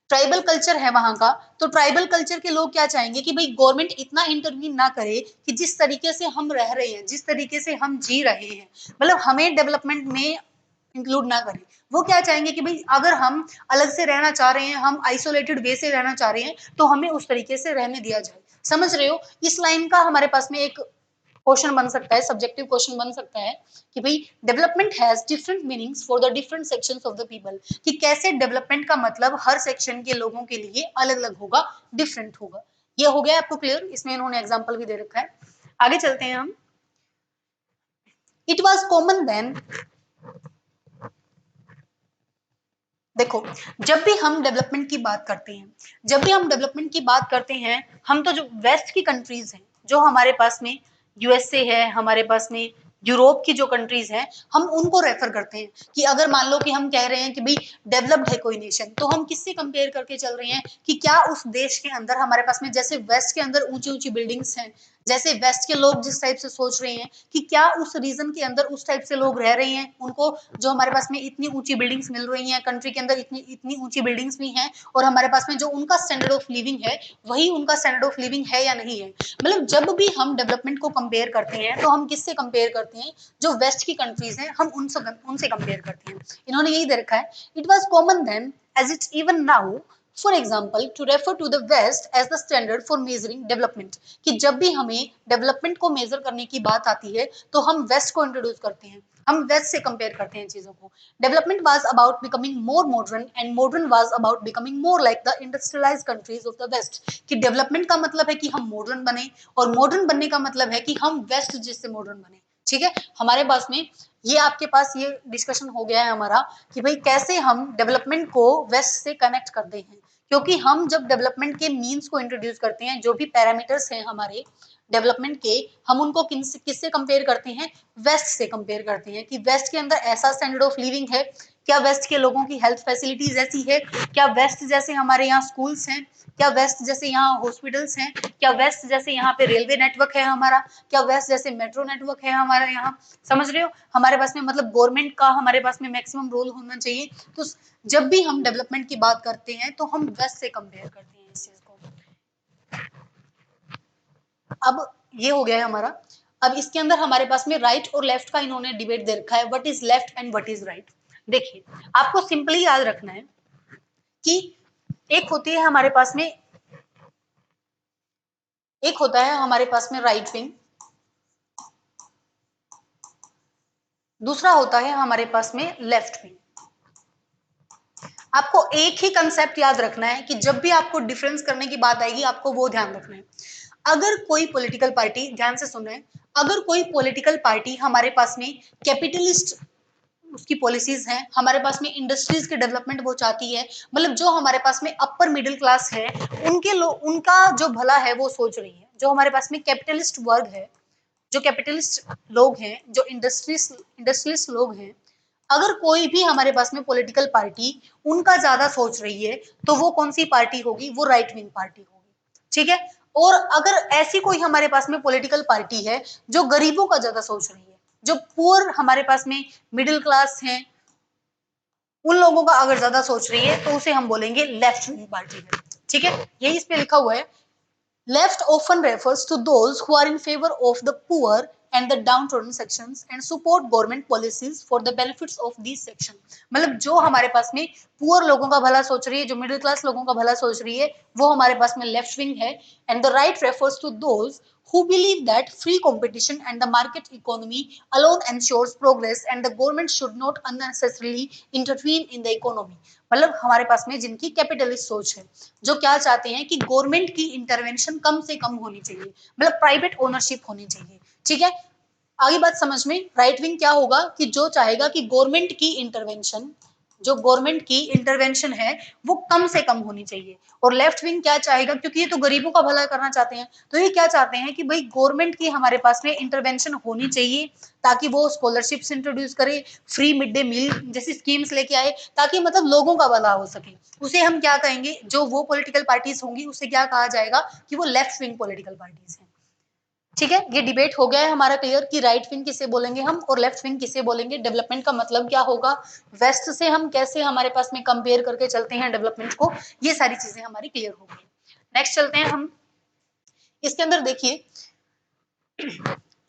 ट्राइबल कल्चर है वहां का, तो ट्राइबल कल्चर के लोग क्या चाहेंगे कि भाई गवर्नमेंट इतना इंटरवीन ना करे कि जिस तरीके से हम रह रहे हैं, जिस तरीके से हम जी रहे हैं, मतलब हमें डेवलपमेंट में इंक्लूड ना करें। वो क्या चाहेंगे कि भाई अगर हम अलग से रहना चाह रहे हैं, हम आइसोलेटेड वे से रहना चाह रहे हैं, तो हमें उस तरीके से रहने दिया जाए। समझ रहे हो, इस लाइन का हमारे पास में एक क्वेश्चन बन सकता है, सब्जेक्टिव क्वेश्चन बन सकता है कि भाई development has different meanings for the different sections of the people, कि कैसे डेवलपमेंट का मतलब हर सेक्शन के लोगों के लिए अलग अलग होगा, डिफरेंट होगा। ये हो गया आपको क्लियर, इसमें इन्होंने एग्जांपल भी दे रखा है। आगे चलते हैं हम। इट वाज कॉमन देन, देखो जब भी हम डेवलपमेंट की बात करते हैं, जब भी हम डेवलपमेंट की बात करते हैं, हम तो जो वेस्ट की कंट्रीज हैं, जो हमारे पास में यूएसए है, हमारे पास में यूरोप की जो कंट्रीज हैं, हम उनको रेफर करते हैं कि अगर मान लो कि हम कह रहे हैं कि भाई डेवलप्ड है कोई नेशन, तो हम किससे कंपेयर करके चल रहे हैं कि क्या उस देश के अंदर हमारे पास में जैसे वेस्ट के अंदर ऊंची ऊंची बिल्डिंग्स हैं, जैसे वेस्ट के लोग जिस टाइप से सोच रहे हैं कि क्या उस रीजन के अंदर उस टाइप से लोग रह रहे हैं, उनको जो हमारे पास में इतनी ऊंची बिल्डिंग्स मिल रही हैं, कंट्री के अंदर इतनी इतनी ऊंची बिल्डिंग्स भी हैं, और हमारे पास में जो उनका स्टैंडर्ड ऑफ लिविंग है वही उनका स्टैंडर्ड ऑफ लिविंग है या नहीं है। मतलब जब भी हम डेवलपमेंट को कंपेयर करते हैं तो हम किससे कंपेयर करते हैं, जो वेस्ट की कंट्रीज हैं हम उनसे कंपेयर करते हैं। इन्होंने यही दे रखा है, it was common then as it even now for example to refer to the west as the standard for measuring development, कि जब भी हमें डेवलपमेंट को मेजर करने की बात आती है तो हम वेस्ट को इंट्रोड्यूस करते हैं, हम वेस्ट से कंपेयर करते हैं चीजों को। Development was about becoming more modern and modern was about becoming more like the industrialise countries of the west, कि डेवलपमेंट का मतलब है कि हम मॉडर्न बने, और मॉडर्न बनने का मतलब है कि हम वेस्ट जिससे मॉडर्न बने। ठीक है, हमारे पास में ये आपके पास ये डिस्कशन हो गया है हमारा कि भाई कैसे हम डेवलपमेंट को वेस्ट से कनेक्ट करते हैं, क्योंकि हम जब डेवलपमेंट के मीन्स को इंट्रोड्यूस करते हैं, जो भी पैरामीटर्स हैं हमारे डेवलपमेंट के, हम उनको किससे कंपेयर करते हैं, वेस्ट से कंपेयर करते हैं कि वेस्ट के अंदर ऐसा स्टैंडर्ड ऑफ लिविंग है, क्या वेस्ट के लोगों की हेल्थ फैसिलिटीज ऐसी है, क्या वेस्ट जैसे हमारे यहाँ स्कूल्स हैं, क्या वेस्ट जैसे यहाँ हॉस्पिटल्स हैं, क्या वेस्ट जैसे यहाँ पे रेलवे नेटवर्क है हमारा, क्या वेस्ट जैसे मेट्रो नेटवर्क है हमारे यहाँ, समझ रहे हो हमारे पास में, मतलब गवर्नमेंट का हमारे पास में मैक्सिमम रोल होना चाहिए। तो जब भी हम डेवलपमेंट की बात करते हैं तो हम वेस्ट से कंपेयर करते हैं इस चीज को। अब ये हो गया है हमारा। अब इसके अंदर हमारे पास में राइट और लेफ्ट का इन्होंने डिबेट दे रखा है, what is left and what is right. देखिए आपको सिंपली याद रखना है कि एक होती है हमारे पास में, एक होता है हमारे पास में राइट विंग, दूसरा होता है हमारे पास में लेफ्ट विंग। आपको एक ही कंसेप्ट याद रखना है कि जब भी आपको डिफरेंस करने की बात आएगी आपको वो ध्यान रखना है। अगर कोई पॉलिटिकल पार्टी, ध्यान से सुन रहे हैं, अगर कोई पॉलिटिकल पार्टी हमारे पास में कैपिटलिस्ट उसकी पॉलिसीज हैं, हमारे पास में इंडस्ट्रीज के डेवलपमेंट वो चाहती है, मतलब जो हमारे पास में अपर मिडिल क्लास है उनके लोग, उनका जो भला है वो सोच रही है, जो हमारे पास में कैपिटलिस्ट वर्ग है, जो कैपिटलिस्ट लोग हैं, जो इंडस्ट्रियलिस्ट लोग हैं, अगर कोई भी हमारे पास में पॉलिटिकल पार्टी उनका ज्यादा सोच रही है तो वो कौन सी पार्टी होगी, वो राइट विंग पार्टी होगी। ठीक है, और अगर ऐसी कोई हमारे पास में पॉलिटिकल पार्टी है जो गरीबों का ज्यादा सोच रही है, जो पुअर हमारे पास में मिडिल क्लास हैं, उन लोगों का अगर ज्यादा सोच रही है तो उसे हम बोलेंगे लेफ्ट विंग पार्टी है। ठीक है, यही इस पे लिखा हुआ है। Left often refers to those who are in favor of the poor and the downtrodden sections and support government policies for the benefits of these sections। मतलब जो हमारे पास में पुअर लोगों का भला सोच रही है, जो मिडिल क्लास लोगों का भला सोच रही है, वो हमारे पास में लेफ्ट विंग है। And the right refers to those who believe that free competition and the market economy alone ensures progress and the government should not unnecessarily intervene in the economy। मतलब हमारे पास में जिनकी कैपिटलिस्ट सोच है, जो क्या चाहते हैं कि गवर्नमेंट की इंटरवेंशन कम से कम होनी चाहिए, मतलब प्राइवेट ओनरशिप होनी चाहिए। ठीक है, आगे बात समझ में। राइट विंग क्या होगा कि जो चाहेगा कि गवर्नमेंट की इंटरवेंशन, जो गवर्नमेंट की इंटरवेंशन है वो कम से कम होनी चाहिए। और लेफ्ट विंग क्या चाहेगा, क्योंकि ये तो गरीबों का भला करना चाहते हैं, तो ये क्या चाहते हैं कि भाई गवर्नमेंट की हमारे पास में इंटरवेंशन होनी चाहिए, ताकि वो स्कॉलरशिप्स इंट्रोड्यूस करे, फ्री मिड डे मील जैसी स्कीम्स लेके आए, ताकि मतलब लोगों का भला हो सके। उसे हम क्या कहेंगे, जो वो पॉलिटिकल पार्टीज होंगी उसे क्या कहा जाएगा कि वो लेफ्ट विंग पॉलिटिकल पार्टीज हैं। ठीक है, ये डिबेट हो गया है हमारा क्लियर कि राइट विंग किसे बोलेंगे हम और लेफ्ट विंग किसे बोलेंगे, डेवलपमेंट का मतलब क्या होगा, वेस्ट से हम कैसे हमारे पास में कंपेयर करके चलते हैं डेवलपमेंट को, ये सारी चीजें हमारी क्लियर हो गई। नेक्स्ट चलते हैं हम। इसके अंदर देखिए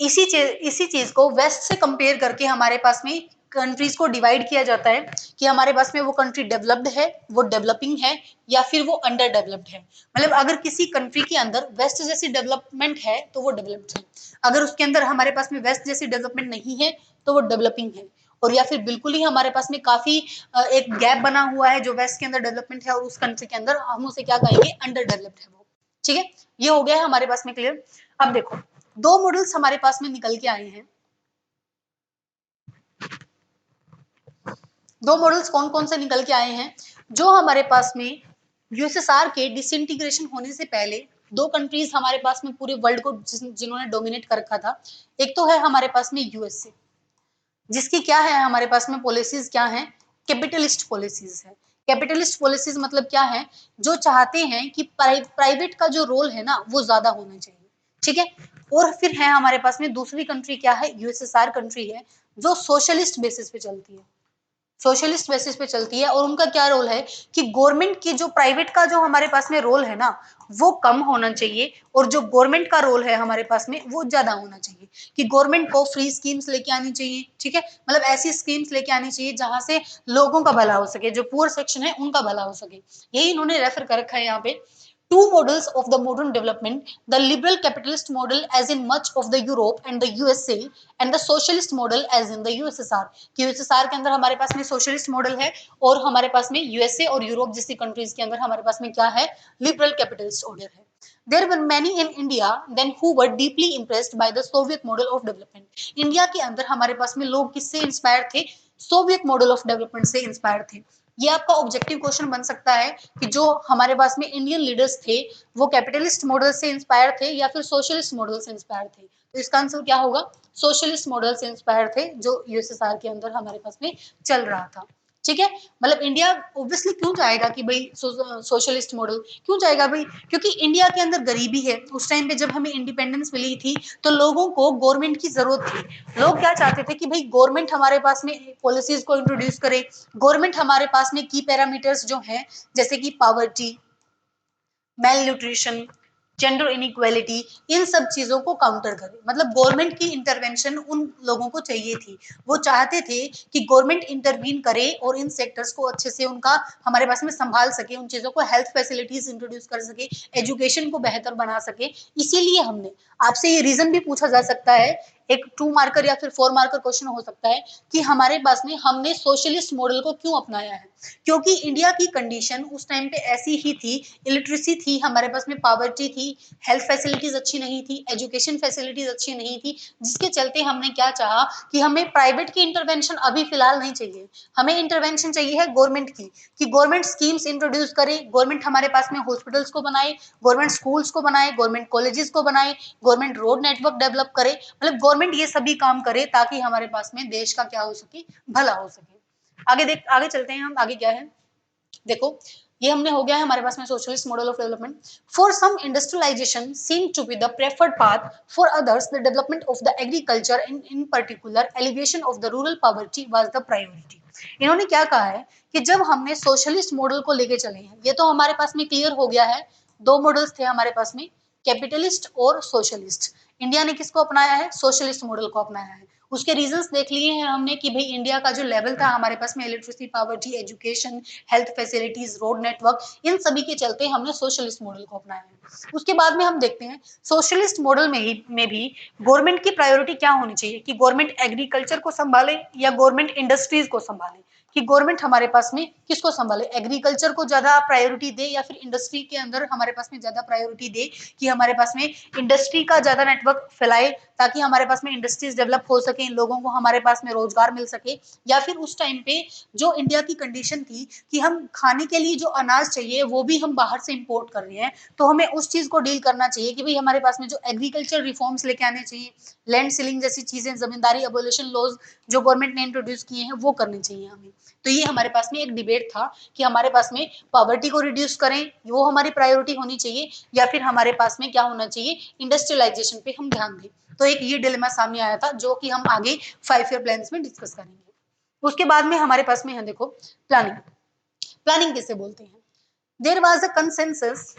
इसी चीज को वेस्ट से कंपेयर करके हमारे पास में कंट्रीज को डिवाइड किया जाता है कि हमारे पास में वो कंट्री डेवलप्ड है, वो डेवलपिंग है, या फिर वो अंडर डेवलप्ड है। मतलब अगर किसी कंट्री के अंदर वेस्ट जैसी डेवलपमेंट है तो वो डेवलप्ड है, अगर उसके अंदर हमारे पास में वेस्ट जैसी डेवलपमेंट नहीं है तो वो डेवलपिंग है, और या फिर बिल्कुल ही हमारे पास में काफी एक गैप बना हुआ है जो वेस्ट के अंदर डेवलपमेंट है और उस कंट्री के अंदर, हम उसे क्या कहेंगे, अंडर डेवलप्ड है वो। ठीक है, ये हो गया है हमारे पास में क्लियर। अब देखो दो मॉडल्स हमारे पास में निकल के आए हैं। दो मॉडल्स कौन कौन से निकल के आए हैं? जो हमारे पास में यूएसएसआर के डिसइंटीग्रेशन होने से पहले दो कंट्रीज हमारे पास में पूरे वर्ल्ड को जिन्होंने डोमिनेट कर रखा था, एक तो है हमारे पास में यूएसए, जिसकी क्या है हमारे पास में पॉलिसीज क्या है, कैपिटलिस्ट पॉलिसीज है। कैपिटलिस्ट पॉलिसीज मतलब क्या है, जो चाहते हैं कि प्राइवेट का जो रोल है ना वो ज्यादा होना चाहिए। ठीक है, और फिर है हमारे पास में दूसरी कंट्री क्या है, यूएसएसआर कंट्री है, जो सोशलिस्ट बेसिस पे चलती है, सोशलिस्ट बेसिस पे चलती है। और उनका क्या रोल है कि गवर्नमेंट की जो प्राइवेट का जो हमारे पास में रोल है ना वो कम होना चाहिए, और जो गवर्नमेंट का रोल है हमारे पास में वो ज्यादा होना चाहिए, कि गवर्नमेंट को फ्री स्कीम्स लेके आनी चाहिए। ठीक है, मतलब ऐसी स्कीम्स लेके आनी चाहिए जहां से लोगों का भला हो सके, जो पुअर सेक्शन है उनका भला हो सके। यही इन्होंने रेफर कर रखा है यहाँ पे। Two models of the modern development, the liberal capitalist model as in much of the Europe and the USA, and the socialist model as in the USSR। कि यूएसएसआर के अंदर हमारे पास में सोशलिस्ट मॉडल है, और हमारे पास में यूएसए और यूरोप जैसी कंट्रीज के अंदर हमारे पास में क्या है, लिबरल कैपिटलिस्ट ऑर्डर है। There were many in India then who were deeply impressed by the Soviet model of development। India के अंदर हमारे पास में लोग किससे इंस्पायर थे, सोवियत मॉडल ऑफ डेवलपमेंट से इंस्पायर थे। ये आपका ऑब्जेक्टिव क्वेश्चन बन सकता है कि जो हमारे पास में इंडियन लीडर्स थे वो कैपिटलिस्ट मॉडल से इंस्पायर थे या फिर सोशलिस्ट मॉडल से इंस्पायर थे। तो इसका आंसर क्या होगा, सोशलिस्ट मॉडल से इंस्पायर थे, जो यूएसएसआर के अंदर हमारे पास में चल रहा था। ठीक है, मतलब इंडिया ऑब्वियसली क्यों जाएगा कि भाई सोशलिस्ट मॉडल क्यों जाएगा भाई, क्योंकि इंडिया के अंदर गरीबी है। उस टाइम पे जब हमें इंडिपेंडेंस मिली थी तो लोगों को गवर्नमेंट की जरूरत थी। लोग क्या चाहते थे कि भाई गवर्नमेंट हमारे पास में पॉलिसीज को इंट्रोड्यूस करे, गवर्नमेंट हमारे पास में की पैरामीटर्स जो हैं जैसे कि poverty, malnutrition, gender inequality, इन सब चीजों को काउंटर करे। मतलब गवर्नमेंट की इंटरवेंशन उन लोगों को चाहिए थी, वो चाहते थे कि गवर्नमेंट इंटरवीन करे और इन सेक्टर्स को अच्छे से उनका हमारे पास में संभाल सके, उन चीजों को हेल्थ फैसिलिटीज इंट्रोड्यूस कर सके, एजुकेशन को बेहतर बना सके। इसीलिए हमने, आपसे ये रीजन भी पूछा जा सकता है, एक 2 मार्कर या फिर 4 मार्कर क्वेश्चन हो सकता है कि हमारे पास में हमने सोशलिस्ट मॉडल को क्यों अपनाया है, क्योंकि इंडिया की कंडीशन उस टाइम पे ऐसी ही थी, इलिटरेसी थी, हमारे पास में पावर्टी थी, हेल्थ फैसिलिटीज अच्छी नहीं थी, एजुकेशन फैसिलिटीज अच्छी नहीं थी, जिसके चलते हमने क्या चाहा कि हमें प्राइवेट की इंटरवेंशन अभी फिलहाल नहीं चाहिए, हमें इंटरवेंशन चाहिए है गवर्नमेंट की, कि गवर्नमेंट स्कीम्स इंट्रोड्यूस करे, गवर्नमेंट हमारे पास में हॉस्पिटल्स को बनाए, गवर्नमेंट स्कूल्स को बनाए, गवर्नमेंट कॉलेजेस को बनाए, गवर्नमेंट रोड नेटवर्क डेवलप करे, मतलब गवर्नमेंट ये सभी काम करे ताकि हमारे पास में देश का क्या हो सके, भला हो सके। आगे चलते हैं हम, आगे क्या है देखो, ये हमने हो गया है हमारे पास में socialist model of development. For some industrialisation seem to be the preferred path, for others the development of the agriculture in particular elevation of the rural poverty was the priority. इन्होंने क्या कहा है कि जब हमने सोशलिस्ट मॉडल को लेके चले हैं, ये तो हमारे पास में क्लियर हो गया है, दो मॉडल्स थे हमारे पास में, कैपिटलिस्ट और सोशलिस्ट। इंडिया ने किसको अपनाया है, सोशलिस्ट मॉडल को अपनाया है। उसके रीजंस देख लिए हैं हमने कि भाई इंडिया का जो लेवल था हमारे पास में, electricity, poverty, education, health facilities, road network, इन सभी के चलते हमने सोशलिस्ट मॉडल को अपनाया है। उसके बाद में हम देखते हैं सोशलिस्ट मॉडल में भी गवर्नमेंट की प्रायोरिटी क्या होनी चाहिए, कि गवर्नमेंट एग्रीकल्चर को संभाले या गवर्नमेंट इंडस्ट्रीज को संभाले, कि गवर्नमेंट हमारे पास में किसको संभाले, एग्रीकल्चर को ज्यादा प्रायोरिटी दे या फिर इंडस्ट्री के अंदर हमारे पास में ज्यादा प्रायोरिटी दे, कि हमारे पास में इंडस्ट्री का ज्यादा नेटवर्क फैलाए ताकि हमारे पास में इंडस्ट्रीज डेवलप हो सके, लोगों को हमारे पास में रोजगार मिल सके। या फिर उस टाइम पे जो इंडिया की कंडीशन थी कि हम खाने के लिए जो अनाज चाहिए वो भी हम बाहर से इंपोर्ट कर रहे हैं, तो हमें उस चीज को डील करना चाहिए कि भाई हमारे पास में जो एग्रीकल्चर रिफॉर्म्स लेके आने चाहिए, लैंड सीलिंग जैसी चीजें, जमींदारी अबोलिशन लॉज जो गवर्नमेंट ने इंट्रोड्यूस किए हैं वो करने चाहिए हमें। तो ये हमारे पास में एक डिबेट था कि हमारे पास में पॉवर्टी को रिड्यूस करें, वो हमारी प्रायोरिटी होनी चाहिए, या फिर हमारे पास में क्या होना चाहिए, इंडस्ट्रियलाइजेशन पे हम ध्यान दें। तो एक ये डिलेमा सामने आया था जो कि हम आगे 5 ईयर प्लान्स में डिस्कस करेंगे। उसके बाद में हमारे पास में है देखो प्लानिंग। प्लानिंग किसे बोलते हैं, देयर वाज अ कंसेंसस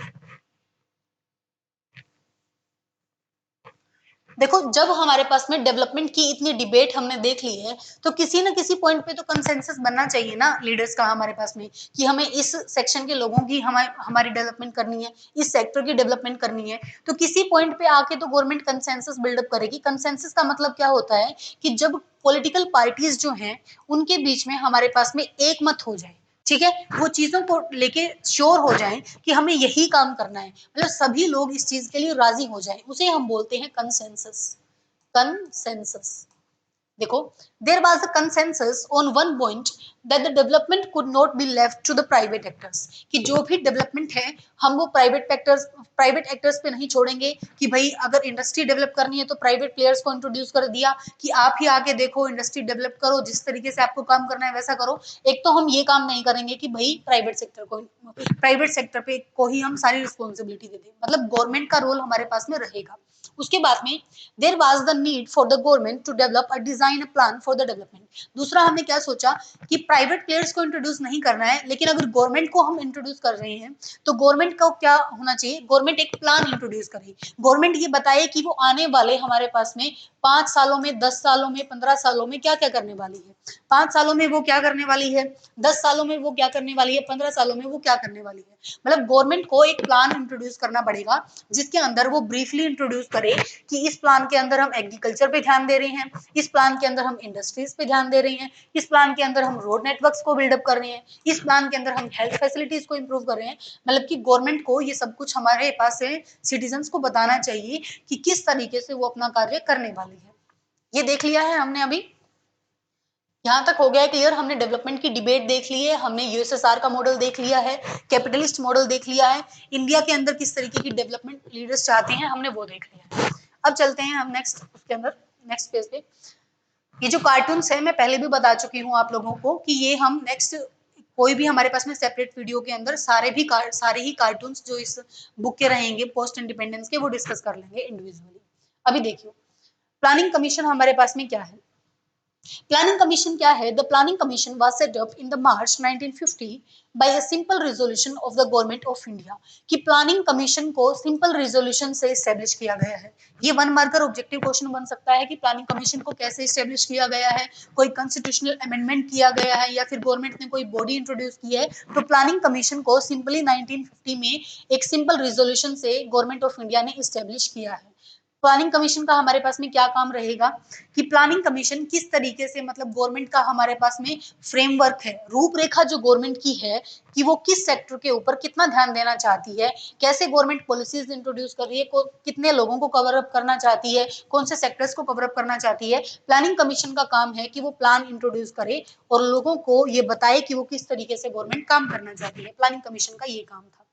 देखो जब हमारे पास में डेवलपमेंट की इतनी डिबेट हमने देख ली है तो किसी ना किसी पॉइंट पे तो कंसेंसस बनना चाहिए ना लीडर्स का हमारे पास में कि हमें इस सेक्शन के लोगों की हमारी डेवलपमेंट करनी है, इस सेक्टर की डेवलपमेंट करनी है। तो किसी पॉइंट पे आके तो गवर्नमेंट कंसेंसस बिल्डअप करेगी। कंसेंसस का मतलब क्या होता है कि जब पॉलिटिकल पार्टीज जो हैं उनके बीच में हमारे पास में एक मत हो जाए, ठीक है, वो चीजों को लेके श्योर हो जाएं कि हमें यही काम करना है, मतलब सभी लोग इस चीज के लिए राजी हो जाएं, उसे हम बोलते हैं कंसेंसस। कंसेंसस। देखो there was a consensus on one point that the development could not be left to the private actors, कि जो भी डेवलपमेंट है हम वो प्राइवेट एक्टर्स पे नहीं छोड़ेंगे कि भाई अगर इंडस्ट्री डेवलप करनी है तो प्राइवेट प्लेयर्स को इंट्रोड्यूस कर दिया कि आप ही आके देखो इंडस्ट्री डेवलप करो, जिस तरीके से आपको काम करना है वैसा करो। एक तो हम ये काम नहीं करेंगे कि भाई प्राइवेट सेक्टर पे को ही हम सारी रिस्पॉन्सिबिलिटी दे दें, मतलब गवर्नमेंट का रोल हमारे पास में रहेगा। उसके बाद में there was the need for the government to develop a design a plan for the development. दूसरा हमने क्या सोचा कि प्राइवेट प्लेयर्स को इंट्रोड्यूस नहीं करना है, लेकिन अगर गवर्नमेंट को हम इंट्रोड्यूस कर रहे हैं तो गवर्नमेंट को क्या होना चाहिए, गवर्नमेंट एक प्लान इंट्रोड्यूस करे, गवर्नमेंट ये बताए कि वो आने वाले हमारे पास में 5 सालों में, 10 सालों में, 15 सालों में क्या क्या करने वाली है। 5 सालों में वो क्या करने वाली है, 10 सालों में वो क्या करने वाली है, 15 सालों में वो क्या करने वाली है। मतलब गवर्नमेंट को एक प्लान इंट्रोड्यूस करना पड़ेगा जिसके अंदर वो ब्रीफली इंट्रोड्यूस करे कि इस प्लान के अंदर हम एग्रीकल्चर पे ध्यान दे रहे हैं, इस प्लान के अंदर हम इंडस्ट्रीज पे ध्यान दे रहे हैं, इस प्लान के अंदर हम रोड नेटवर्क्स को बिल्डअप कर रहे हैं, इस प्लान के अंदर हम हेल्थ फैसिलिटीज को इंप्रूव कर रहे हैं। मतलब कि गवर्नमेंट को ये सब कुछ हमारे पास से सिटीजन्स को बताना चाहिए कि किस तरीके से वो अपना कार्य करने वाली है। ये देख लिया है हमने अभी, यहाँ तक हो गया है क्लियर। हमने डेवलपमेंट की डिबेट देख ली है, हमने यूएसएसआर का मॉडल देख लिया है, कैपिटलिस्ट मॉडल देख लिया है, इंडिया के अंदर किस तरीके की डेवलपमेंट लीडर्स चाहते हैं हमने वो देख लिया है। अब चलते हैं हम नेक्स्ट उसके अंदर नेक्स्ट पेज पे। ये जो कार्टून्स है मैं पहले भी बता चुकी हूँ आप लोगों को कि ये हम नेक्स्ट कोई भी हमारे पास में सेपरेट वीडियो के अंदर सारे ही कार्टून्स जो इस बुक के रहेंगे पोस्ट इंडिपेंडेंस के वो डिस्कस कर लेंगे इंडिविजुअली। अभी देखियो प्लानिंग कमीशन हमारे पास में क्या है। प्लानिंग कमीशन क्या है? The planning commission was set up in the March 1950 by a simple resolution of the government of India. कि प्लानिंग कमीशन को सिंपल रिजोल्यूशन से एस्टेब्लिश किया गया है। ये वन मार्कर ऑब्जेक्टिव क्वेश्चन बन सकता है कि प्लानिंग कमीशन को कैसे एस्टेब्लिश किया गया है, कोई कॉन्स्टिट्यूशनल अमेंडमेंट किया गया है या फिर गवर्नमेंट ने कोई बॉडी इंट्रोड्यूस की है। तो प्लानिंग कमीशन को सिंपली 1950 में एक सिंपल रिजोल्यूशन से गवर्नमेंट ऑफ इंडिया ने एस्टेब्लिश किया है। प्लानिंग कमीशन का हमारे पास में क्या काम रहेगा कि प्लानिंग कमीशन किस तरीके से, मतलब गवर्नमेंट का हमारे पास में फ्रेमवर्क है, रूपरेखा जो गवर्नमेंट की है कि वो किस सेक्टर के ऊपर कितना ध्यान देना चाहती है, कैसे गवर्नमेंट पॉलिसीज इंट्रोड्यूस कर रही है, कितने लोगों को कवर अप करना चाहती है, कौन से सेक्टर्स को कवर अप करना चाहती है। प्लानिंग कमीशन का काम है कि वो प्लान इंट्रोड्यूस करे और लोगों को ये बताए कि वो किस तरीके से गवर्नमेंट काम करना चाहती है। प्लानिंग कमीशन का ये काम था।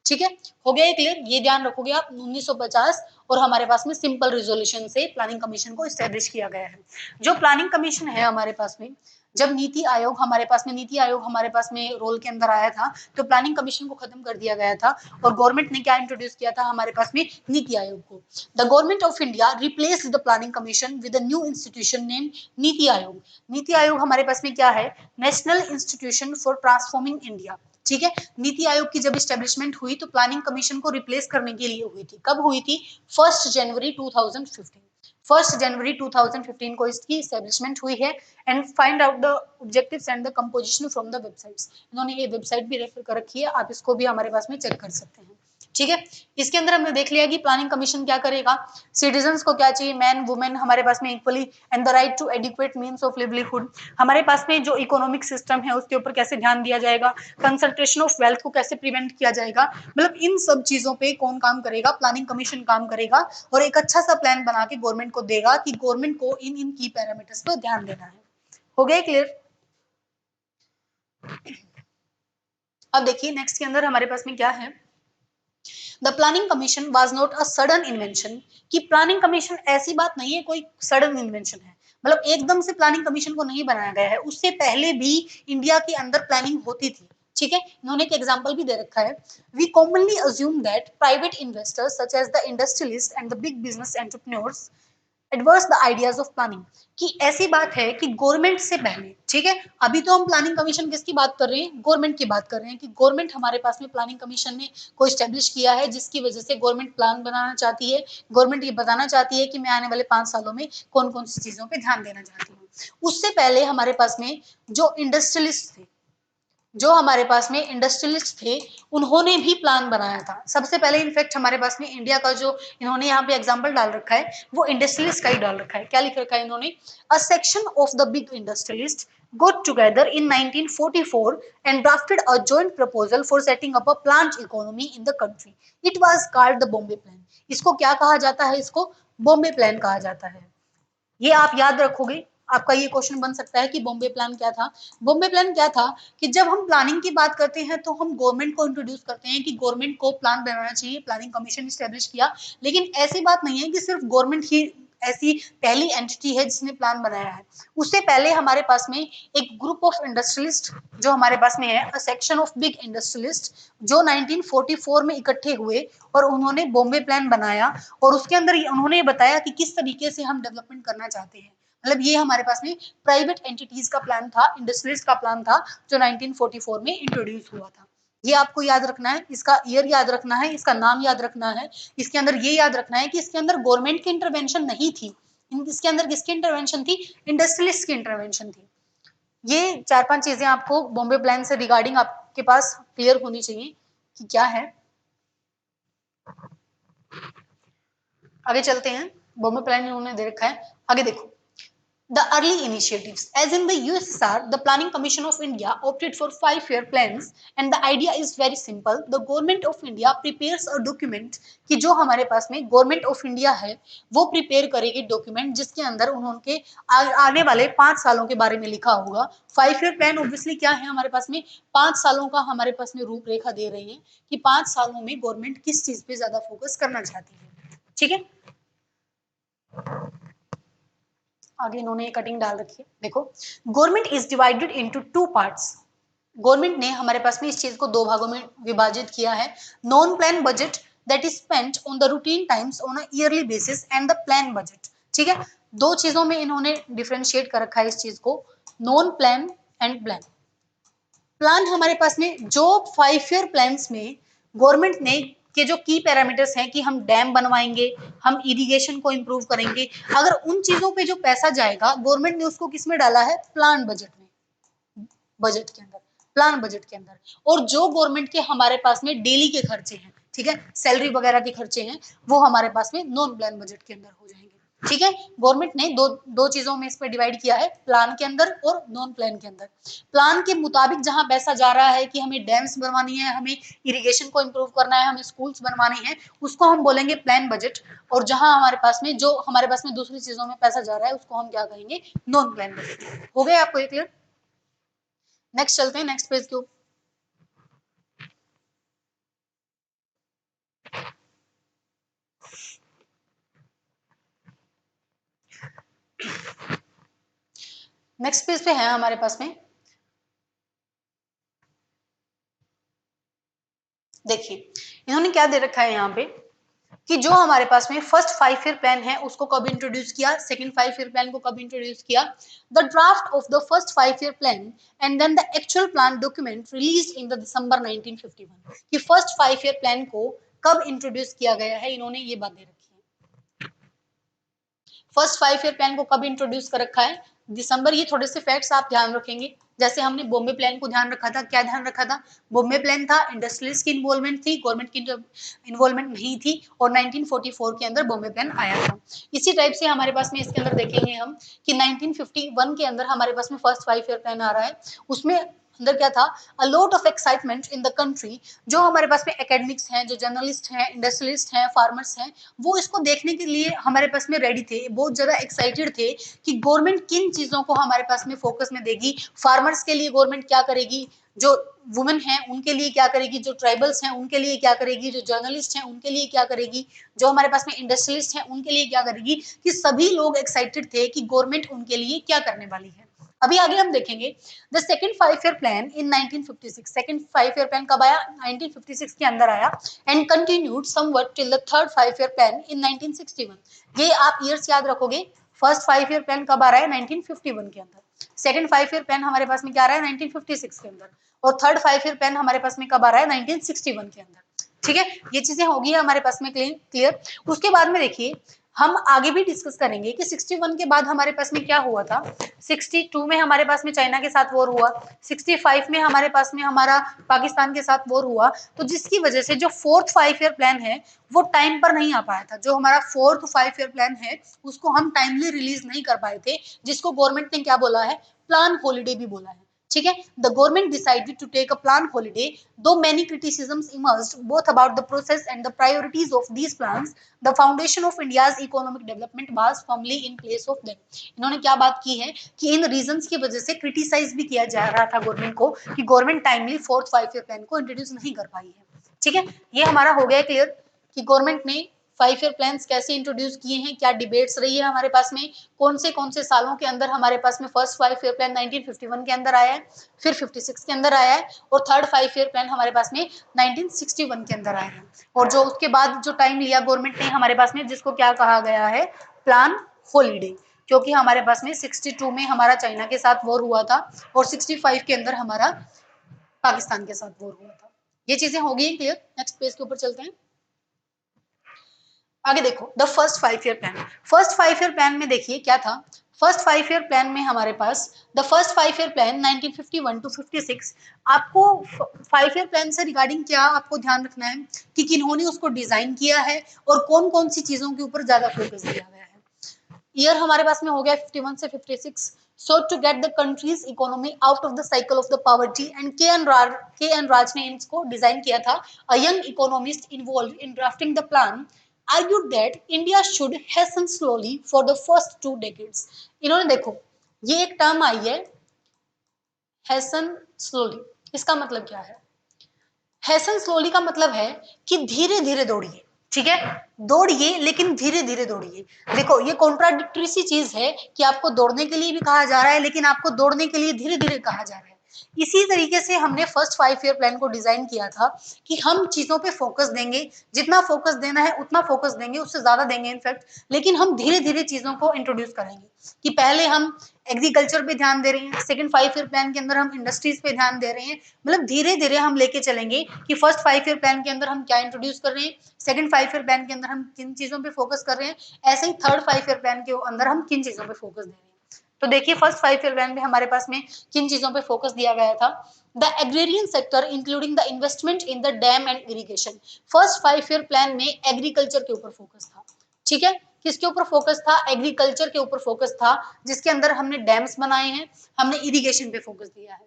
ठीक है, हो गया ये क्लियर। ये ध्यान रखोगे आप 1950 और हमारे पास में सिंपल रिजोल्यूशन से प्लानिंग कमीशन को एस्टेब्लिश किया गया है। जो प्लानिंग कमीशन है हमारे पास में, जब नीति आयोग हमारे पास में रोल के अंदर आया था तो प्लानिंग कमीशन को खत्म कर दिया गया था और गवर्नमेंट ने क्या इंट्रोड्यूस किया था हमारे पास में, नीति आयोग को। The government of India replaced the planning commission with a new institution name NITI Aayog. NITI Aayog हमारे पास में क्या है, national institution for transforming India. ठीक है, नीति आयोग की जब स्टेब्लिशमेंट हुई तो प्लानिंग कमीशन को रिप्लेस करने के लिए हुई थी। कब हुई थी? 1 जनवरी 2015 को इसकी स्टेब्लिशमेंट हुई है। And find out the objectives and the composition from the websites. इन्होंने ये वेबसाइट भी रेफर कर रखी है, आप इसको भी हमारे पास में चेक कर सकते हैं। ठीक है, इसके अंदर हमने देख लिया कि प्लानिंग कमीशन क्या करेगा, सिटीजन्स को क्या चाहिए, मैन वुमेन हमारे पास में equally, and the right to adequate means of livelihood. हमारे पास में जो इकोनॉमिक सिस्टम है उसके ऊपर कैसे ध्यान दिया जाएगा, कंसंट्रेशन ऑफ वेल्थ को कैसे प्रिवेंट किया जाएगा, मतलब इन सब चीजों पे कौन काम करेगा, प्लानिंग कमीशन काम करेगा और एक अच्छा सा प्लान बना के गवर्नमेंट को देगा कि गवर्नमेंट को इन इन की पैरामीटर्स पर ध्यान देना है। हो गया क्लियर। अब देखिए नेक्स्ट के अंदर हमारे पास में क्या है, the planning commission was not a sudden invention. कि प्लानिंग कमीशन ऐसी बात नहीं है कोई सडन इन्वेंशन है, मतलब एकदम से प्लानिंग कमीशन को नहीं बनाया गया है, उससे पहले भी इंडिया के अंदर प्लानिंग होती थी। ठीक है, इन्होंने एक एग्जांपल भी दे रखा है, we commonly assume that private investors such as the industrialist and the big business entrepreneurs adverse the ideas of planning, कि ऐसी बात है कि गवर्नमेंट से पहले, ठीक है, अभी तो हम प्लानिंग कमीशन किसकी बात कर रहे हैं, गवर्नमेंट की बात कर रहे हैं, कि गवर्नमेंट हमारे पास में प्लानिंग कमीशन ने को स्टेब्लिश किया है, जिसकी वजह से गवर्नमेंट प्लान बनाना चाहती है, गवर्नमेंट ये बताना चाहती है कि मैं आने वाले 5 सालों में कौन कौन सी चीजों पर ध्यान देना चाहती हूँ। उससे पहले हमारे पास में जो इंडस्ट्रियलिस्ट थे, जो हमारे पास में इंडस्ट्रियलिस्ट थे, उन्होंने भी प्लान बनाया था। सबसे पहले इनफैक्ट हमारे पास में इंडिया का जो इन्होंने यहाँ पे एग्जांपल डाल रखा है वो इंडस्ट्रियलिस्ट का ही डाल रखा है। क्या लिख रखा है इन्होंने, a section of the big industrialist got together in 1944 and drafted a joint proposal for setting up a planned economy in the country. It was called the Bombay Plan. इसको क्या कहा जाता है, इसको बॉम्बे प्लान कहा जाता है। ये आप याद रखोगे, आपका ये क्वेश्चन बन सकता है कि बॉम्बे प्लान क्या था। बॉम्बे प्लान क्या था कि जब हम प्लानिंग की बात करते हैं तो हम गवर्नमेंट को इंट्रोड्यूस करते हैं कि गवर्नमेंट को प्लान बनाना चाहिए, प्लानिंग कमीशन स्टैब्लिश किया। लेकिन ऐसी बात नहीं है कि सिर्फ गवर्नमेंट ही ऐसी पहली एंटिटी है जिसने प्लान बनाया है। उससे पहले हमारे पास में एक ग्रुप ऑफ इंडस्ट्रियलिस्ट जो हमारे पास में है, a section of big industrialist, जो 1944 में इकट्ठे हुए और उन्होंने बॉम्बे प्लान बनाया, और उसके अंदर उन्होंने बताया कि किस तरीके से हम डेवलपमेंट करना चाहते हैं। मतलब ये हमारे पास में प्राइवेट एंटिटीज का प्लान था, इंडस्ट्रीज का प्लान था, जो 1944 में इंट्रोड्यूस हुआ था। ये आपको याद रखना है, इसका ईयर याद रखना है, इसका नाम याद रखना है। इसके अंदर ये याद रखना है कि इसके अंदर गवर्नमेंट की इंटरवेंशन नहीं थी, इसके अंदर किसकी इंटरवेंशन थी, इंडस्ट्रियलिस्ट की इंटरवेंशन थी। ये 4-5 चीजें आपको बॉम्बे प्लान से रिगार्डिंग आपके पास क्लियर होनी चाहिए कि क्या है। आगे चलते हैं, बॉम्बे प्लान इन्होंने दे रखा है, आगे देखो। The early initiatives, as in the USSR, the Planning Commission of India opted for 5-year plans, and the idea is very simple. The Government of India prepares a document कि जो हमारे पास में Government of India है वो prepare करेगी document जिसके अंदर उन्होंने आने वाले 5 सालों के बारे में लिखा होगा। 5-year प्लान ऑब्वियसली क्या है हमारे पास में, 5 सालों का हमारे पास में रूपरेखा दे रही है कि 5 सालों में गवर्नमेंट किस चीज पे ज्यादा फोकस करना चाहती है। ठीक है, आगे इन्होंने कटिंग डाल रखी है, देखो। Government is divided into 2 parts. Government ने हमारे पास में इस चीज को 2 भागों में विभाजित किया है। Non plan budget that is spent on the routine times on a yearly basis, and the plan budget. ठीक है, 2 चीजों में इन्होंने डिफरेंशिएट कर रखा है इस चीज को, non plan and plan. Plan हमारे पास में जो 5-year प्लान्स में गवर्नमेंट ने के जो की पैरामीटर्स हैं कि हम डैम बनवाएंगे, हम इरिगेशन को इम्प्रूव करेंगे, अगर उन चीजों पे जो पैसा जाएगा गवर्नमेंट ने उसको किस में डाला है, प्लान बजट में, बजट के अंदर, प्लान बजट के अंदर। और जो गवर्नमेंट के हमारे पास में डेली के खर्चे हैं, ठीक है, सैलरी वगैरह के खर्चे हैं, वो हमारे पास में नॉन प्लान बजट के अंदर हो जाएंगे। ठीक है, गवर्नमेंट ने दो चीजों में इसमें डिवाइड किया है, प्लान के अंदर और नॉन प्लान के अंदर। प्लान के मुताबिक जहां पैसा जा रहा है कि हमें डैम्स बनवानी है, हमें इरिगेशन को इम्प्रूव करना है, हमें स्कूल्स बनवाने हैं, उसको हम बोलेंगे प्लान बजट। और जहां हमारे पास में जो हमारे पास में दूसरी चीजों में पैसा जा रहा है उसको हम क्या कहेंगे, नॉन प्लान बजट। हो गया आपको ये क्लियर? नेक्स्ट चलते हैं, नेक्स्ट पेज के ऊपर। नेक्स्ट पेज पे है हमारे पास में, देखिए इन्होंने क्या दे रखा है यहाँ पे कि जो हमारे पास में फर्स्ट 5-year प्लान है उसको कब इंट्रोड्यूस किया, सेकंड 5-year प्लान को कब इंट्रोड्यूस किया। The draft of the first 5-year plan and then the actual plan document released in the December 1951, कि फर्स्ट 5-year प्लान को कब इंट्रोड्यूस किया गया है, इन्होंने ये बात दे रखी है। फर्स्ट 5-year प्लान को कब इंट्रोड्यूस कर रखा है, दिसंबर। ये थोड़े से फैक्ट्स आप ध्यान रखेंगे, जैसे हमने बॉम्बे प्लान को ध्यान रखा था, क्या ध्यान रखा था, बॉम्बे प्लान था, इंडस्ट्रियलिस्ट की इन्वॉल्वमेंट थी, गवर्नमेंट की इन्वॉल्वमेंट नहीं थी, और 1944 के अंदर बॉम्बे प्लान आया था। इसी टाइप से हमारे पास में इसके अंदर देखेंगे हम कि 1951 के अंदर हमारे पास में फर्स्ट 5-year प्लान आ रहा है। उसमें अंदर क्या था, a lot of excitement in the country. जो हमारे पास में एकेडमिक्स हैं, जो जर्नलिस्ट हैं, इंडस्ट्रियलिस्ट हैं, फार्मर्स हैं, वो इसको देखने के लिए हमारे पास में रेडी थे, बहुत ज्यादा एक्साइटेड थे कि गवर्नमेंट किन चीजों को हमारे पास में फोकस में देगी, फार्मर्स के लिए गवर्नमेंट क्या करेगी, जो वुमेन हैं उनके लिए क्या करेगी, जो ट्राइबल्स हैं उनके लिए क्या करेगी, जो जर्नलिस्ट हैं उनके लिए क्या करेगी, जो हमारे पास में इंडस्ट्रियलिस्ट हैं उनके लिए क्या करेगी, कि सभी लोग एक्साइटेड थे कि गवर्नमेंट उनके लिए क्या करने वाली है। अभी आगे हम देखेंगे the second 5 year plan in 1956। Second 5 year plan कब आया? 1956 के अंदर आया and continued somewhat till the third 5 year plan in 1961। ये आप ईयर्स याद रखोगे। फर्स्ट 5 ईयर प्लान कब आ रहा है? 1951 के अंदर। सेकंड 5 ईयर प्लान हमारे पास में क्या आ रहा है? 1956 के अंदर। और थर्ड 5 ईयर प्लान हमारे पास में कब आ रहा है? 1961 के अंदर। ठीक है, ये चीजें होगी हमारे पास में क्लियर। उसके बाद में देखिए हम आगे भी डिस्कस करेंगे कि 61 के बाद हमारे पास में क्या हुआ था। 62 में हमारे पास में चाइना के साथ वॉर हुआ, 65 में हमारे पास में हमारा पाकिस्तान के साथ वॉर हुआ, तो जिसकी वजह से जो फोर्थ 5 ईयर प्लान है वो टाइम पर नहीं आ पाया था। जो हमारा फोर्थ 5 ईयर प्लान है उसको हम टाइमली रिलीज नहीं कर पाए थे, जिसको गवर्नमेंट ने क्या बोला है? प्लान हॉलीडे भी बोला है। ठीक है, the government decided to take a plan holiday though many criticisms emerged both about the process and the priorities of these plans the foundation of India's economic development was firmly in place of them. इन्होंने क्या बात की है कि इन reasons की वजह से criticise भी किया जा रहा था गवर्नमेंट को कि government timely fourth 5 year plan को इंट्रोड्यूस नहीं कर पाई है। ठीक है, ये हमारा हो गया क्लियर कि गवर्नमेंट ने 5 ईयर प्लान्स कैसे इंट्रोड्यूस किए हैं, क्या डिबेट्स रही है हमारे पास में, कौन से सालों के अंदर हमारे पास में फर्स्ट 5 ईयर प्लान 1951 के अंदर आया है, फिर 56 के अंदर आया है, और थर्ड 5 ईयर प्लान हमारे पास में 1961 के अंदर आया है। और जो उसके बाद जो टाइम लिया गवर्नमेंट ने हमारे पास में, जिसको क्या कहा गया है? प्लान हॉलीडे, क्योंकि हमारे पास में 62 में हमारा चाइना के साथ वॉर हुआ था और 65 के अंदर हमारा पाकिस्तान के साथ वॉर हुआ था। ये चीजें हो गई क्लियर। नेक्स्ट पेज के ऊपर चलते हैं। आगे देखो the first 5 year plan. First 5 year plan में देखिए क्या था। फर्स्ट 5 ईयर प्लान में हमारे पास the first 5 year plan 1951 to 56। आपको 5 ईयर प्लान से रिगार्डिंग क्या आपको ध्यान रखना है कि किन्होंने उसको डिजाइन किया है और कौन कौन सी चीजों के ऊपर ज्यादा फोकस दिया गया है। ईयर हमारे पास में हो गया 51 से 56। So to get the country's economy out of the cycle of the poverty and के एन राज ने इसको डिजाइन किया था। A young economist involved in drafting the plan argued that India should hasten slowly for the first 2 decades। इन्होंने देखो ये एक term आई है hasten slowly, इसका मतलब क्या है? हैसन स्लोली का मतलब है कि धीरे धीरे दौड़िए। ठीक है, दौड़िए लेकिन धीरे धीरे दौड़िए। देखो ये कॉन्ट्राडिक्टरी सी चीज है कि आपको दौड़ने के लिए भी कहा जा रहा है लेकिन आपको दौड़ने के लिए धीरे धीरे कहा जा रहा है। इसी तरीके से हमने फर्स्ट 5 ईयर प्लान को डिजाइन किया था कि हम चीजों पे फोकस देंगे, जितना फोकस देना है उतना फोकस देंगे, उससे ज्यादा देंगे इनफैक्ट, लेकिन हम धीरे धीरे चीजों को इंट्रोड्यूस करेंगे। कि पहले हम एग्रीकल्चर पे ध्यान दे रहे हैं, सेकंड 5 ईयर प्लान के अंदर हम इंडस्ट्रीज पे ध्यान दे रहे हैं, मतलब धीरे धीरे हम लेके चलेंगे कि फर्स्ट 5 ईयर प्लान के अंदर हम क्या इंट्रोड्यूस कर रहे हैं, सेकंड 5 ईयर प्लान के अंदर हम किन चीजों पे फोकस कर रहे हैं, ऐसे ही थर्ड 5 ईयर प्लान के अंदर हम किन चीजों पे फोकस दे रहे हैं। तो देखिए फर्स्ट 5 ईयर प्लान में हमारे पास में किन चीजों पे फोकस दिया गया था। The agrarian sector including the investment in the dam and irrigation. First 5 year plan में एग्रीकल्चर के ऊपर फोकस था। ठीक है, किसके ऊपर फोकस था? एग्रीकल्चर के ऊपर फोकस था, जिसके अंदर हमने डैम्स बनाए हैं, हमने इरिगेशन पे फोकस दिया है।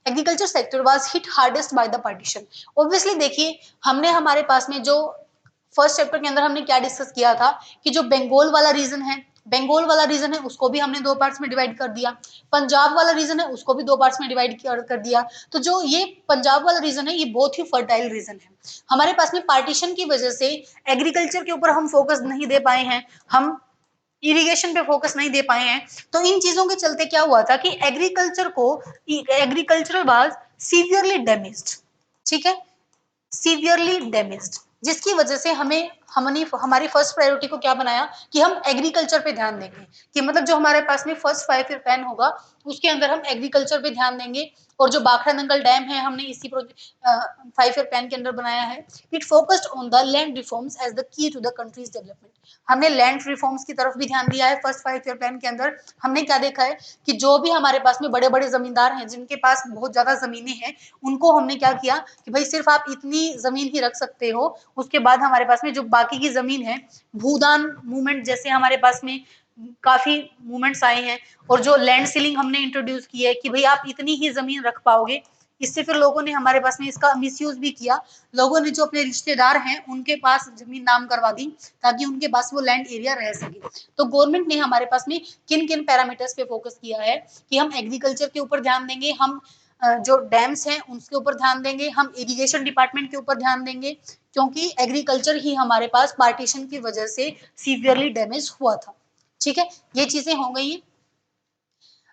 Agriculture sector was hit hardest by the partition. Obviously देखिए हमने हमारे पास में जो फर्स्ट चैप्टर के अंदर हमने क्या डिस्कस किया था कि जो बंगाल वाला रीजन है उसको भी हमने 2 पार्ट्स में डिवाइड कर दिया, पंजाब वाला रीजन है उसको भी 2 पार्ट्स में डिवाइड कर दिया। तो जो ये पंजाब वाला रीजन है ये बहुत ही फर्टाइल रीजन है। हमारे पास में पार्टीशन की वजह से एग्रीकल्चर के ऊपर हम फोकस नहीं दे पाए हैं, हम इरिगेशन पे फोकस नहीं दे पाए हैं। तो इन चीजों के चलते क्या हुआ था कि एग्रीकल्चरल वाज सीवियरली डैमेज्ड। ठीक है, सीवियरली डैमेज्ड, जिसकी वजह से हमने हमारी फर्स्ट प्रायोरिटी को क्या बनाया कि हम एग्रीकल्चर पे ध्यान देंगे। कि मतलब जो हमारे पास में फर्स्ट 5 ईयर प्लान होगा उसके अंदर हम एग्रीकल्चर पे ध्यान देंगे। और जो बाखरा नंगल डैम है हमने इसी 5 ईयर प्लान के अंदर बनाया है। It focused on the land reforms as the key to the country's development. हमने लैंड रिफॉर्म्स की तरफ भी ध्यान दिया है। फर्स्ट 5 ईयर प्लान के अंदर हमने क्या देखा है कि जो भी हमारे पास में बड़े बड़े जमींदार हैं जिनके पास बहुत ज्यादा जमीनें हैं, उनको हमने क्या किया कि भाई सिर्फ आप इतनी जमीन ही रख सकते हो, उसके बाद हमारे पास में जो बाकी की जमीन है, भूदान मूवमेंट जैसे हमारे पास में काफी मूवमेंट्स आए हैं। और जो लैंड सीलिंग हमने इंट्रोड्यूस की है कि भाई आप इतनी ही जमीन रख पाओगे, इससे फिर लोगों ने हमारे पास में इसका मिसयूज भी किया। लोगों ने जो अपने रिश्तेदार हैं उनके पास जमीन नाम करवा दी ताकि उनके पास वो लैंड एरिया रह सके। तो गवर्नमेंट ने हमारे पास में किन किन पैरामीटर्स पे फोकस किया है कि हम एग्रीकल्चर के ऊपर ध्यान देंगे, हम जो डैम्स हैं उसके ऊपर ध्यान देंगे, हम इरिगेशन डिपार्टमेंट के ऊपर ध्यान देंगे, क्योंकि एग्रीकल्चर ही हमारे पास पार्टीशन की वजह से सीवियरली डैमेज हुआ था। ठीक है, ये चीजें हो गई हैं।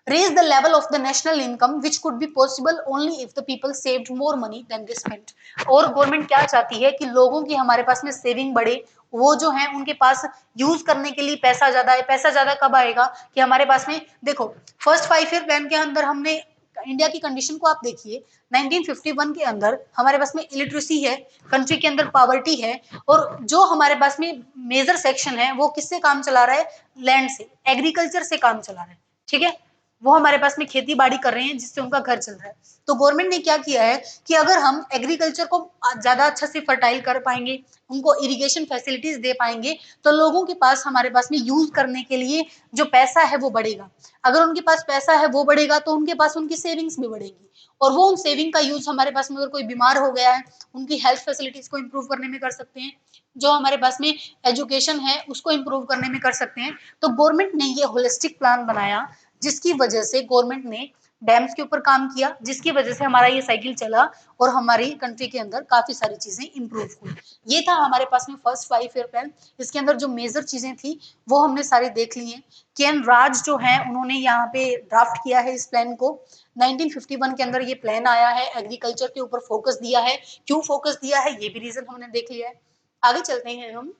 raise the level of the national income which could be possible only if the people saved more money than they spent। और गवर्नमेंट क्या चाहती है कि लोगों की हमारे पास में सेविंग बढ़े, वो जो है उनके पास यूज करने के लिए पैसा ज्यादा है। पैसा ज्यादा कब आएगा कि हमारे पास में देखो फर्स्ट 5 ईयर प्लान के अंदर हमने इंडिया की कंडीशन को आप देखिए, 1951 के अंदर हमारे पास में इलिटरेसी है, कंट्री के अंदर पॉवर्टी है, और जो हमारे पास में मेजर सेक्शन है वो किससे काम चला रहा है, लैंड से, एग्रीकल्चर से काम चला रहा है। ठीक है, वो हमारे पास में खेती बाड़ी कर रहे हैं जिससे उनका घर चल रहा है। तो गवर्नमेंट ने क्या किया है कि अगर हम एग्रीकल्चर को ज्यादा अच्छा से फर्टाइल कर पाएंगे, उनको इरिगेशन फैसिलिटीज दे पाएंगे, तो लोगों के पास हमारे पास में यूज करने के लिए जो पैसा है वो बढ़ेगा। अगर उनके पास पैसा है वो बढ़ेगा तो उनके पास उनकी सेविंग्स भी बढ़ेगी, और वो उन सेविंग का यूज हमारे पास में अगर कोई बीमार हो गया है उनकी हेल्थ फैसिलिटीज को इम्प्रूव करने में कर सकते हैं, जो हमारे पास में एजुकेशन है उसको इम्प्रूव करने में कर सकते हैं। तो गवर्नमेंट ने ये होलिस्टिक प्लान बनाया, जिसकी वजह से गवर्नमेंट ने डैम्स के ऊपर काम किया, जिसकी वजह से हमारा ये साइकिल चला और हमारी कंट्री के अंदर काफी सारी चीजें इंप्रूव हुई। ये था हमारे पास में फर्स्ट 5 ईयर प्लान। इसके अंदर जो मेजर चीजें थी वो हमने सारी देख ली हैं। के.एन. राज जो है उन्होंने यहाँ पे ड्राफ्ट किया है इस प्लान को। 1951 के अंदर ये प्लान आया है, एग्रीकल्चर के ऊपर फोकस दिया है। क्यों फोकस दिया है ये भी रीजन हमने देख लिया है। आगे चलते हैं हम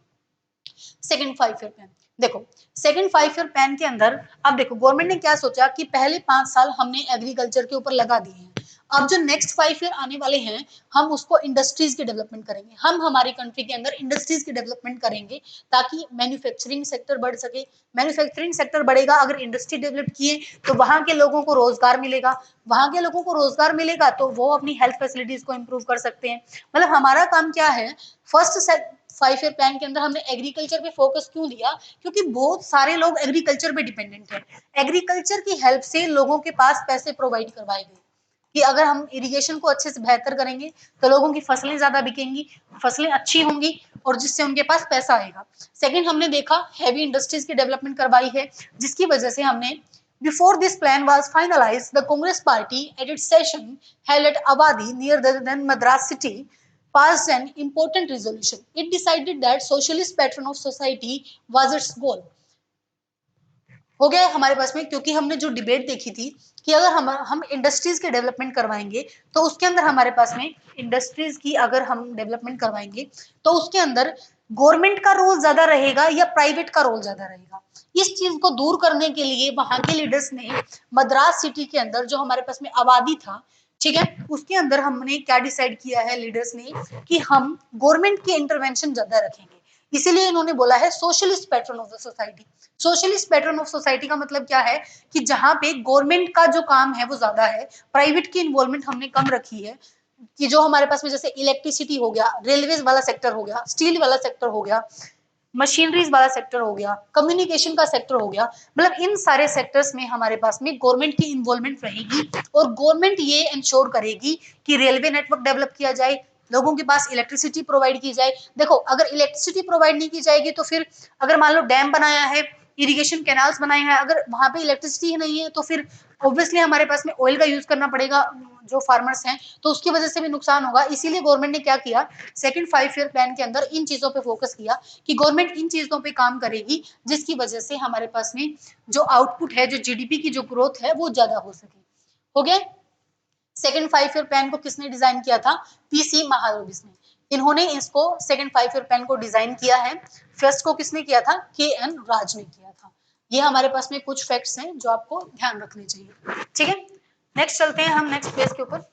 सेकंड 5 ईयर प्लान। देखो सेकंड 5 ईयर प्लान के अंदर अब देखो गवर्नमेंट ने क्या सोचा कि पहले 5 साल हमने एग्रीकल्चर के ऊपर लगा दिए हैं, अब जो नेक्स्ट 5 ईयर आने वाले हैं हम उसको इंडस्ट्रीज की डेवलपमेंट करेंगे। हम हमारी कंट्री के अंदर इंडस्ट्रीज की डेवलपमेंट करेंगे ताकि मैन्युफैक्चरिंग सेक्टर बढ़ सके। मैन्युफैक्चरिंग सेक्टर बढ़ेगा, अगर इंडस्ट्री डेवलप किए तो वहां के लोगों को रोजगार मिलेगा, वहां के लोगों को रोजगार मिलेगा तो वो अपनी हेल्थ फैसिलिटीज को इम्प्रूव कर सकते हैं। मतलब हमारा काम क्या है, फर्स्ट 5 ईयर प्लान के अंदर हमने एग्रीकल्चर पे फोकस क्यों दिया, क्योंकि बहुत सारे लोग एग्रीकल्चर पे डिपेंडेंट है। एग्रीकल्चर की हेल्प से लोगों के पास पैसे प्रोवाइड करवाए गए कि अगर हम इरिगेशन को अच्छे से बेहतर करेंगे तो लोगों की फसलें ज्यादा बिकेंगी, फसलें अच्छी होंगी और जिससे उनके पास पैसा आएगा। सेकंड हमने देखा हैवी इंडस्ट्रीज की डेवलपमेंट करवाई है, जिसकी वजह से हमने before this plan was finalised the Congress party at its session held at Avadi near the Madras city passed an important resolution. It decided that socialist pattern of society was its goal. हो गया हमारे पास में, क्योंकि हमने जो डिबेट देखी थी कि अगर हम इंडस्ट्रीज के डेवलपमेंट करवाएंगे तो उसके अंदर हमारे पास में इंडस्ट्रीज की अगर हम डेवलपमेंट करवाएंगे तो उसके अंदर गवर्नमेंट का रोल ज्यादा रहेगा या प्राइवेट का रोल ज्यादा रहेगा। इस चीज को दूर करने के लिए वहां के लीडर्स ने मद्रास सिटी के अंदर जो हमारे पास में आबादी था, ठीक है, उसके अंदर हमने क्या डिसाइड किया है लीडर्स ने कि हम गवर्नमेंट की इंटरवेंशन ज्यादा रखेंगे। इसीलिए इन्होंने बोला है socialist pattern of the society. Socialist pattern of society का मतलब क्या है कि जहां पे गवर्नमेंट का जो काम है वो ज्यादा है, प्राइवेट की इन्वॉल्वमेंट हमने कम रखी है। कि जो हमारे पास में जैसे इलेक्ट्रिसिटी हो गया, रेलवेज वाला सेक्टर हो गया, स्टील वाला सेक्टर हो गया, मशीनरीज वाला सेक्टर हो गया, कम्युनिकेशन का सेक्टर हो गया, मतलब इन सारे सेक्टर्स में हमारे पास में गवर्नमेंट की इन्वॉल्वमेंट रहेगी और गवर्नमेंट ये इंश्योर करेगी कि रेलवे नेटवर्क डेवलप किया जाए, लोगों के पास इलेक्ट्रिसिटी प्रोवाइड की जाए। देखो अगर इलेक्ट्रिसिटी प्रोवाइड नहीं की जाएगी तो फिर अगर मान लो डैम बनाया है, इरिगेशन कैनाल्स बनाए हैं, अगर वहां पे इलेक्ट्रिसिटी ही नहीं है तो फिर ऑब्वियसली हमारे पास में ऑयल का यूज करना पड़ेगा जो फार्मर्स हैं, तो उसकी वजह से भी नुकसान होगा। इसीलिए गवर्नमेंट ने क्या किया, सेकंड 5 ईयर प्लान के अंदर इन चीजों पे फोकस किया कि गवर्नमेंट इन चीजों पे काम करेगी जिसकी वजह से हमारे पास में जो आउटपुट है, जो जीडीपी की जो ग्रोथ है वो ज्यादा हो सके। हो गया। सेकंड 5 ईयर प्लान को किसने डिजाइन किया था, पीसी महालनोबिस ने। इन्होंने इसको सेकंड 5 ईयर प्लान को डिजाइन किया है। फर्स्ट को किसने किया था, के.एन. राज ने किया था। ये हमारे पास में कुछ फैक्ट्स हैं जो आपको ध्यान रखने चाहिए। ठीक है, नेक्स्ट चलते हैं हम नेक्स्ट पेज के ऊपर।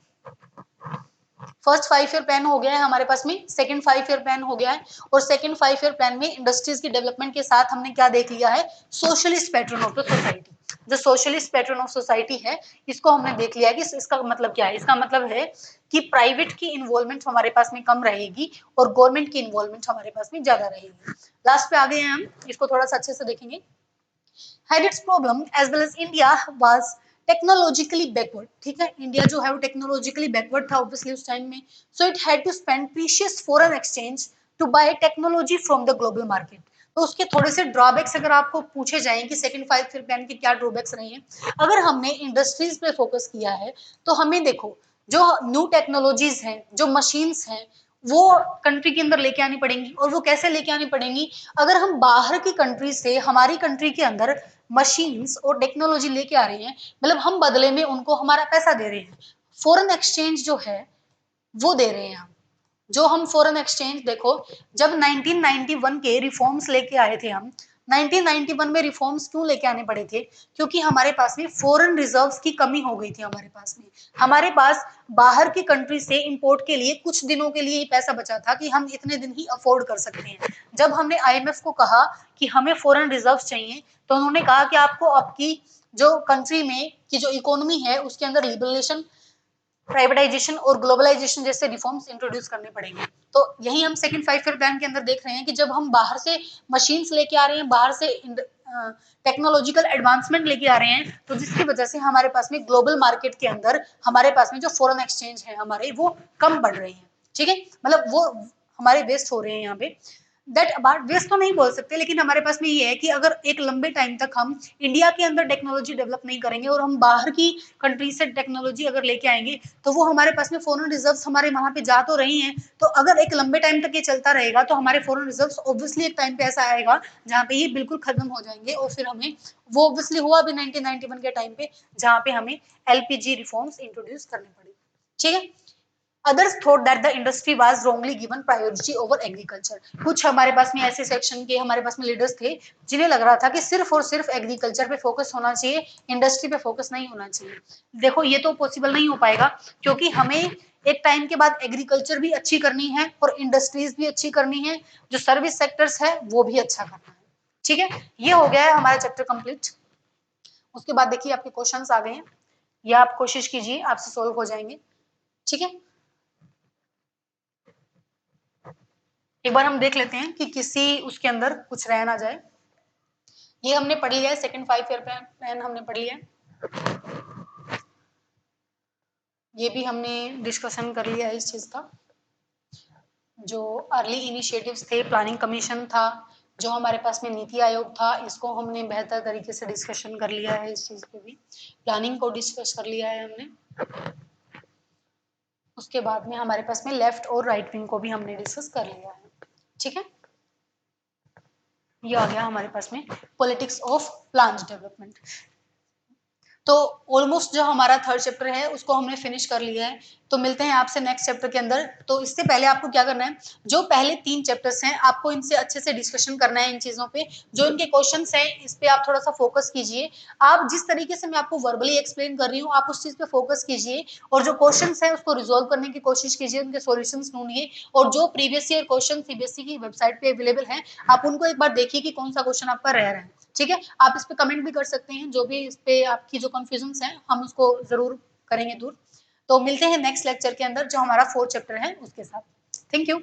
फर्स्ट 5 ईयर प्लान हो गया है हमारे पास में, सेकंड 5 ईयर प्लान हो गया है, और सेकंड 5 ईयर प्लान में इंडस्ट्रीज की डेवलपमेंट के साथ हमने क्या देख लिया है, socialist pattern of the society. जो सोशलिस्ट पैटर्न ऑफ सोसाइटी है इसको हमने देख लिया है कि इसका मतलब क्या है। इसका मतलब है कि प्राइवेट की इन्वॉल्वमेंट हमारे पास में कम रहेगी और गवर्नमेंट की इन्वॉल्वमेंट हमारे पास में ज्यादा रहेगी। लास्ट पे आ गए हैं हम, इसको थोड़ा सा अच्छे से देखेंगे। had its problem as well as India was technologically backward. ठीक है, इंडिया जो है वो टेक्नोलॉजिकली बैकवर्ड था ऑब्वियसली उस टाइम में, so it had to spend precious foreign exchange to buy technology from the global market. तो उसके थोड़े से ड्रॉबैक्स अगर आपको पूछे जाएं कि सेकंड 5 ईयर प्लान के क्या ड्रॉबैक्स रहे हैं, अगर हमने इंडस्ट्रीज पे फोकस किया है तो हमें देखो जो न्यू टेक्नोलॉजीज हैं, जो मशीन्स हैं, वो कंट्री के अंदर लेके आनी पड़ेंगी। और वो कैसे लेके आनी पड़ेंगी? अगर हम बाहर की कंट्री से हमारी कंट्री के अंदर मशीन्स और टेक्नोलॉजी लेके आ रहे हैं, मतलब हम बदले में उनको हमारा पैसा दे रहे हैं, फॉरेन एक्सचेंज जो है वो दे रहे हैं हम। जो हम फॉरेन एक्सचेंज देखो, जब 1991 के रिफॉर्म्स लेके आए थे हम, 1991 में रिफॉर्म्स क्यों लेके आने पड़े थे? क्योंकि हमारे पास में फॉरेन रिजर्व्स की कमी हो गई थी। हमारे पास में, हमारे पास बाहर की कंट्री से इंपोर्ट के लिए कुछ दिनों के लिए ही पैसा बचा था कि हम इतने दिन ही अफोर्ड कर सकते हैं। जब हमने आईएमएफ को कहा कि हमें फॉरेन रिजर्व चाहिए, तो उन्होंने कहा कि आपको आपकी जो कंट्री में की जो इकोनॉमी है उसके अंदर लिबरलेशन, प्राइवेटाइजेशन और ग्लोबलाइजेशन जैसे रिफॉर्म्स इंट्रोड्यूस करने पड़ेंगे। तो यही हम सेकंड 5 ईयर प्लान के अंदर देख रहे हैं कि जब हम बाहर से मशीन्स लेके आ रहे हैं, बाहर से टेक्नोलॉजिकल एडवांसमेंट लेके आ रहे हैं, तो जिसकी वजह से हमारे पास में ग्लोबल मार्केट के अंदर हमारे पास में जो फॉरेन एक्सचेंज है हमारे, वो कम बढ़ रही है। ठीक है, मतलब वो हमारे वेस्ट हो रहे हैं यहाँ पे। दैट अबाउट वेस्ट तो नहीं बोल सकते, लेकिन हमारे पास में ये है कि अगर एक लंबे टाइम तक हम इंडिया के अंदर टेक्नोलॉजी डेवलप नहीं करेंगे और हम बाहर की कंट्री से टेक्नोलॉजी अगर लेके आएंगे, तो वो हमारे पास में फॉरेन रिजर्व्स हमारे वहां पे जा तो रही हैं। तो अगर एक लंबे टाइम तक ये चलता रहेगा, तो हमारे फॉरेन रिजर्व्स ऑब्वियसली एक टाइम पे ऐसा आएगा जहाँ पे ये बिल्कुल खत्म हो जाएंगे। और फिर हमें, वो ऑब्वियसली हुआ भी 1991 के टाइम पे, जहाँ पे हमें एलपीजी रिफॉर्म्स इंट्रोड्यूस करने पड़े। ठीक है। Others thought that the industry was wrongly given priority over agriculture. कुछ हमारे पास में ऐसे सेक्शन के हमारे पास में लीडर्स थे जिन्हें लग रहा था कि सिर्फ और सिर्फ एग्रीकल्चर पे फोकस होना चाहिए, इंडस्ट्री पे फोकस नहीं होना चाहिए। देखो ये तो पॉसिबल नहीं हो पाएगा, क्योंकि हमें एक टाइम के बाद एग्रीकल्चर भी अच्छी करनी है और इंडस्ट्रीज भी अच्छी करनी है, जो सर्विस सेक्टर्स है वो भी अच्छा करना है। ठीक है, ये हो गया है हमारा चैप्टर कंप्लीट। उसके बाद देखिए आपके क्वेश्चंस आ गए हैं, या आप कोशिश कीजिए आपसे सोल्व हो जाएंगे। ठीक है, एक बार हम देख लेते हैं कि किसी उसके अंदर कुछ रह ना जाए। ये हमने पढ़ लिया है, सेकंड 5 ईयर प्लान हमने पढ़ लिया है, ये भी हमने डिस्कशन कर लिया है इस चीज का। जो अर्ली इनिशिएटिव्स थे, प्लानिंग कमीशन था, जो हमारे पास में नीति आयोग था, इसको हमने बेहतर तरीके से डिस्कशन कर लिया है। इस चीज पे भी प्लानिंग को डिस्कस कर लिया है हमने। उसके बाद में हमारे पास में लेफ्ट और राइट विंग को भी हमने डिस्कस कर लिया है। ठीक है, ये आ गया हमारे पास में पॉलिटिक्स ऑफ प्लान्ड डेवलपमेंट। तो ऑलमोस्ट जो हमारा थर्ड चैप्टर है उसको हमने फिनिश कर लिया है। तो मिलते हैं आपसे नेक्स्ट चैप्टर के अंदर। तो इससे पहले आपको क्या करना है, जो पहले 3 चैप्टर्स हैं आपको इनसे अच्छे से डिस्कशन करना है। इन चीजों पे जो इनके क्वेश्चंस हैं इस पे आप थोड़ा सा फोकस कीजिए। आप जिस तरीके से मैं आपको वर्बली एक्सप्लेन कर रही हूँ आप उस चीज पे फोकस कीजिए, और जो क्वेश्चंस हैं उसको रिजोल्व करने की कोशिश कीजिए, उनके सॉल्यूशंस ढूंढिए। और जो प्रीवियस ईयर क्वेश्चन सीबीएसई की वेबसाइट पे अवेलेबल है, आप उनको एक बार देखिए कि कौन सा क्वेश्चन आपका रह रहा है। ठीक है, आप इस पे कमेंट भी कर सकते हैं, जो भी इस पे आपकी जो कंफ्यूजन्स हैं हम उसको जरूर करेंगे दूर। तो मिलते हैं नेक्स्ट लेक्चर के अंदर जो हमारा 4th चैप्टर है उसके साथ। Thank you.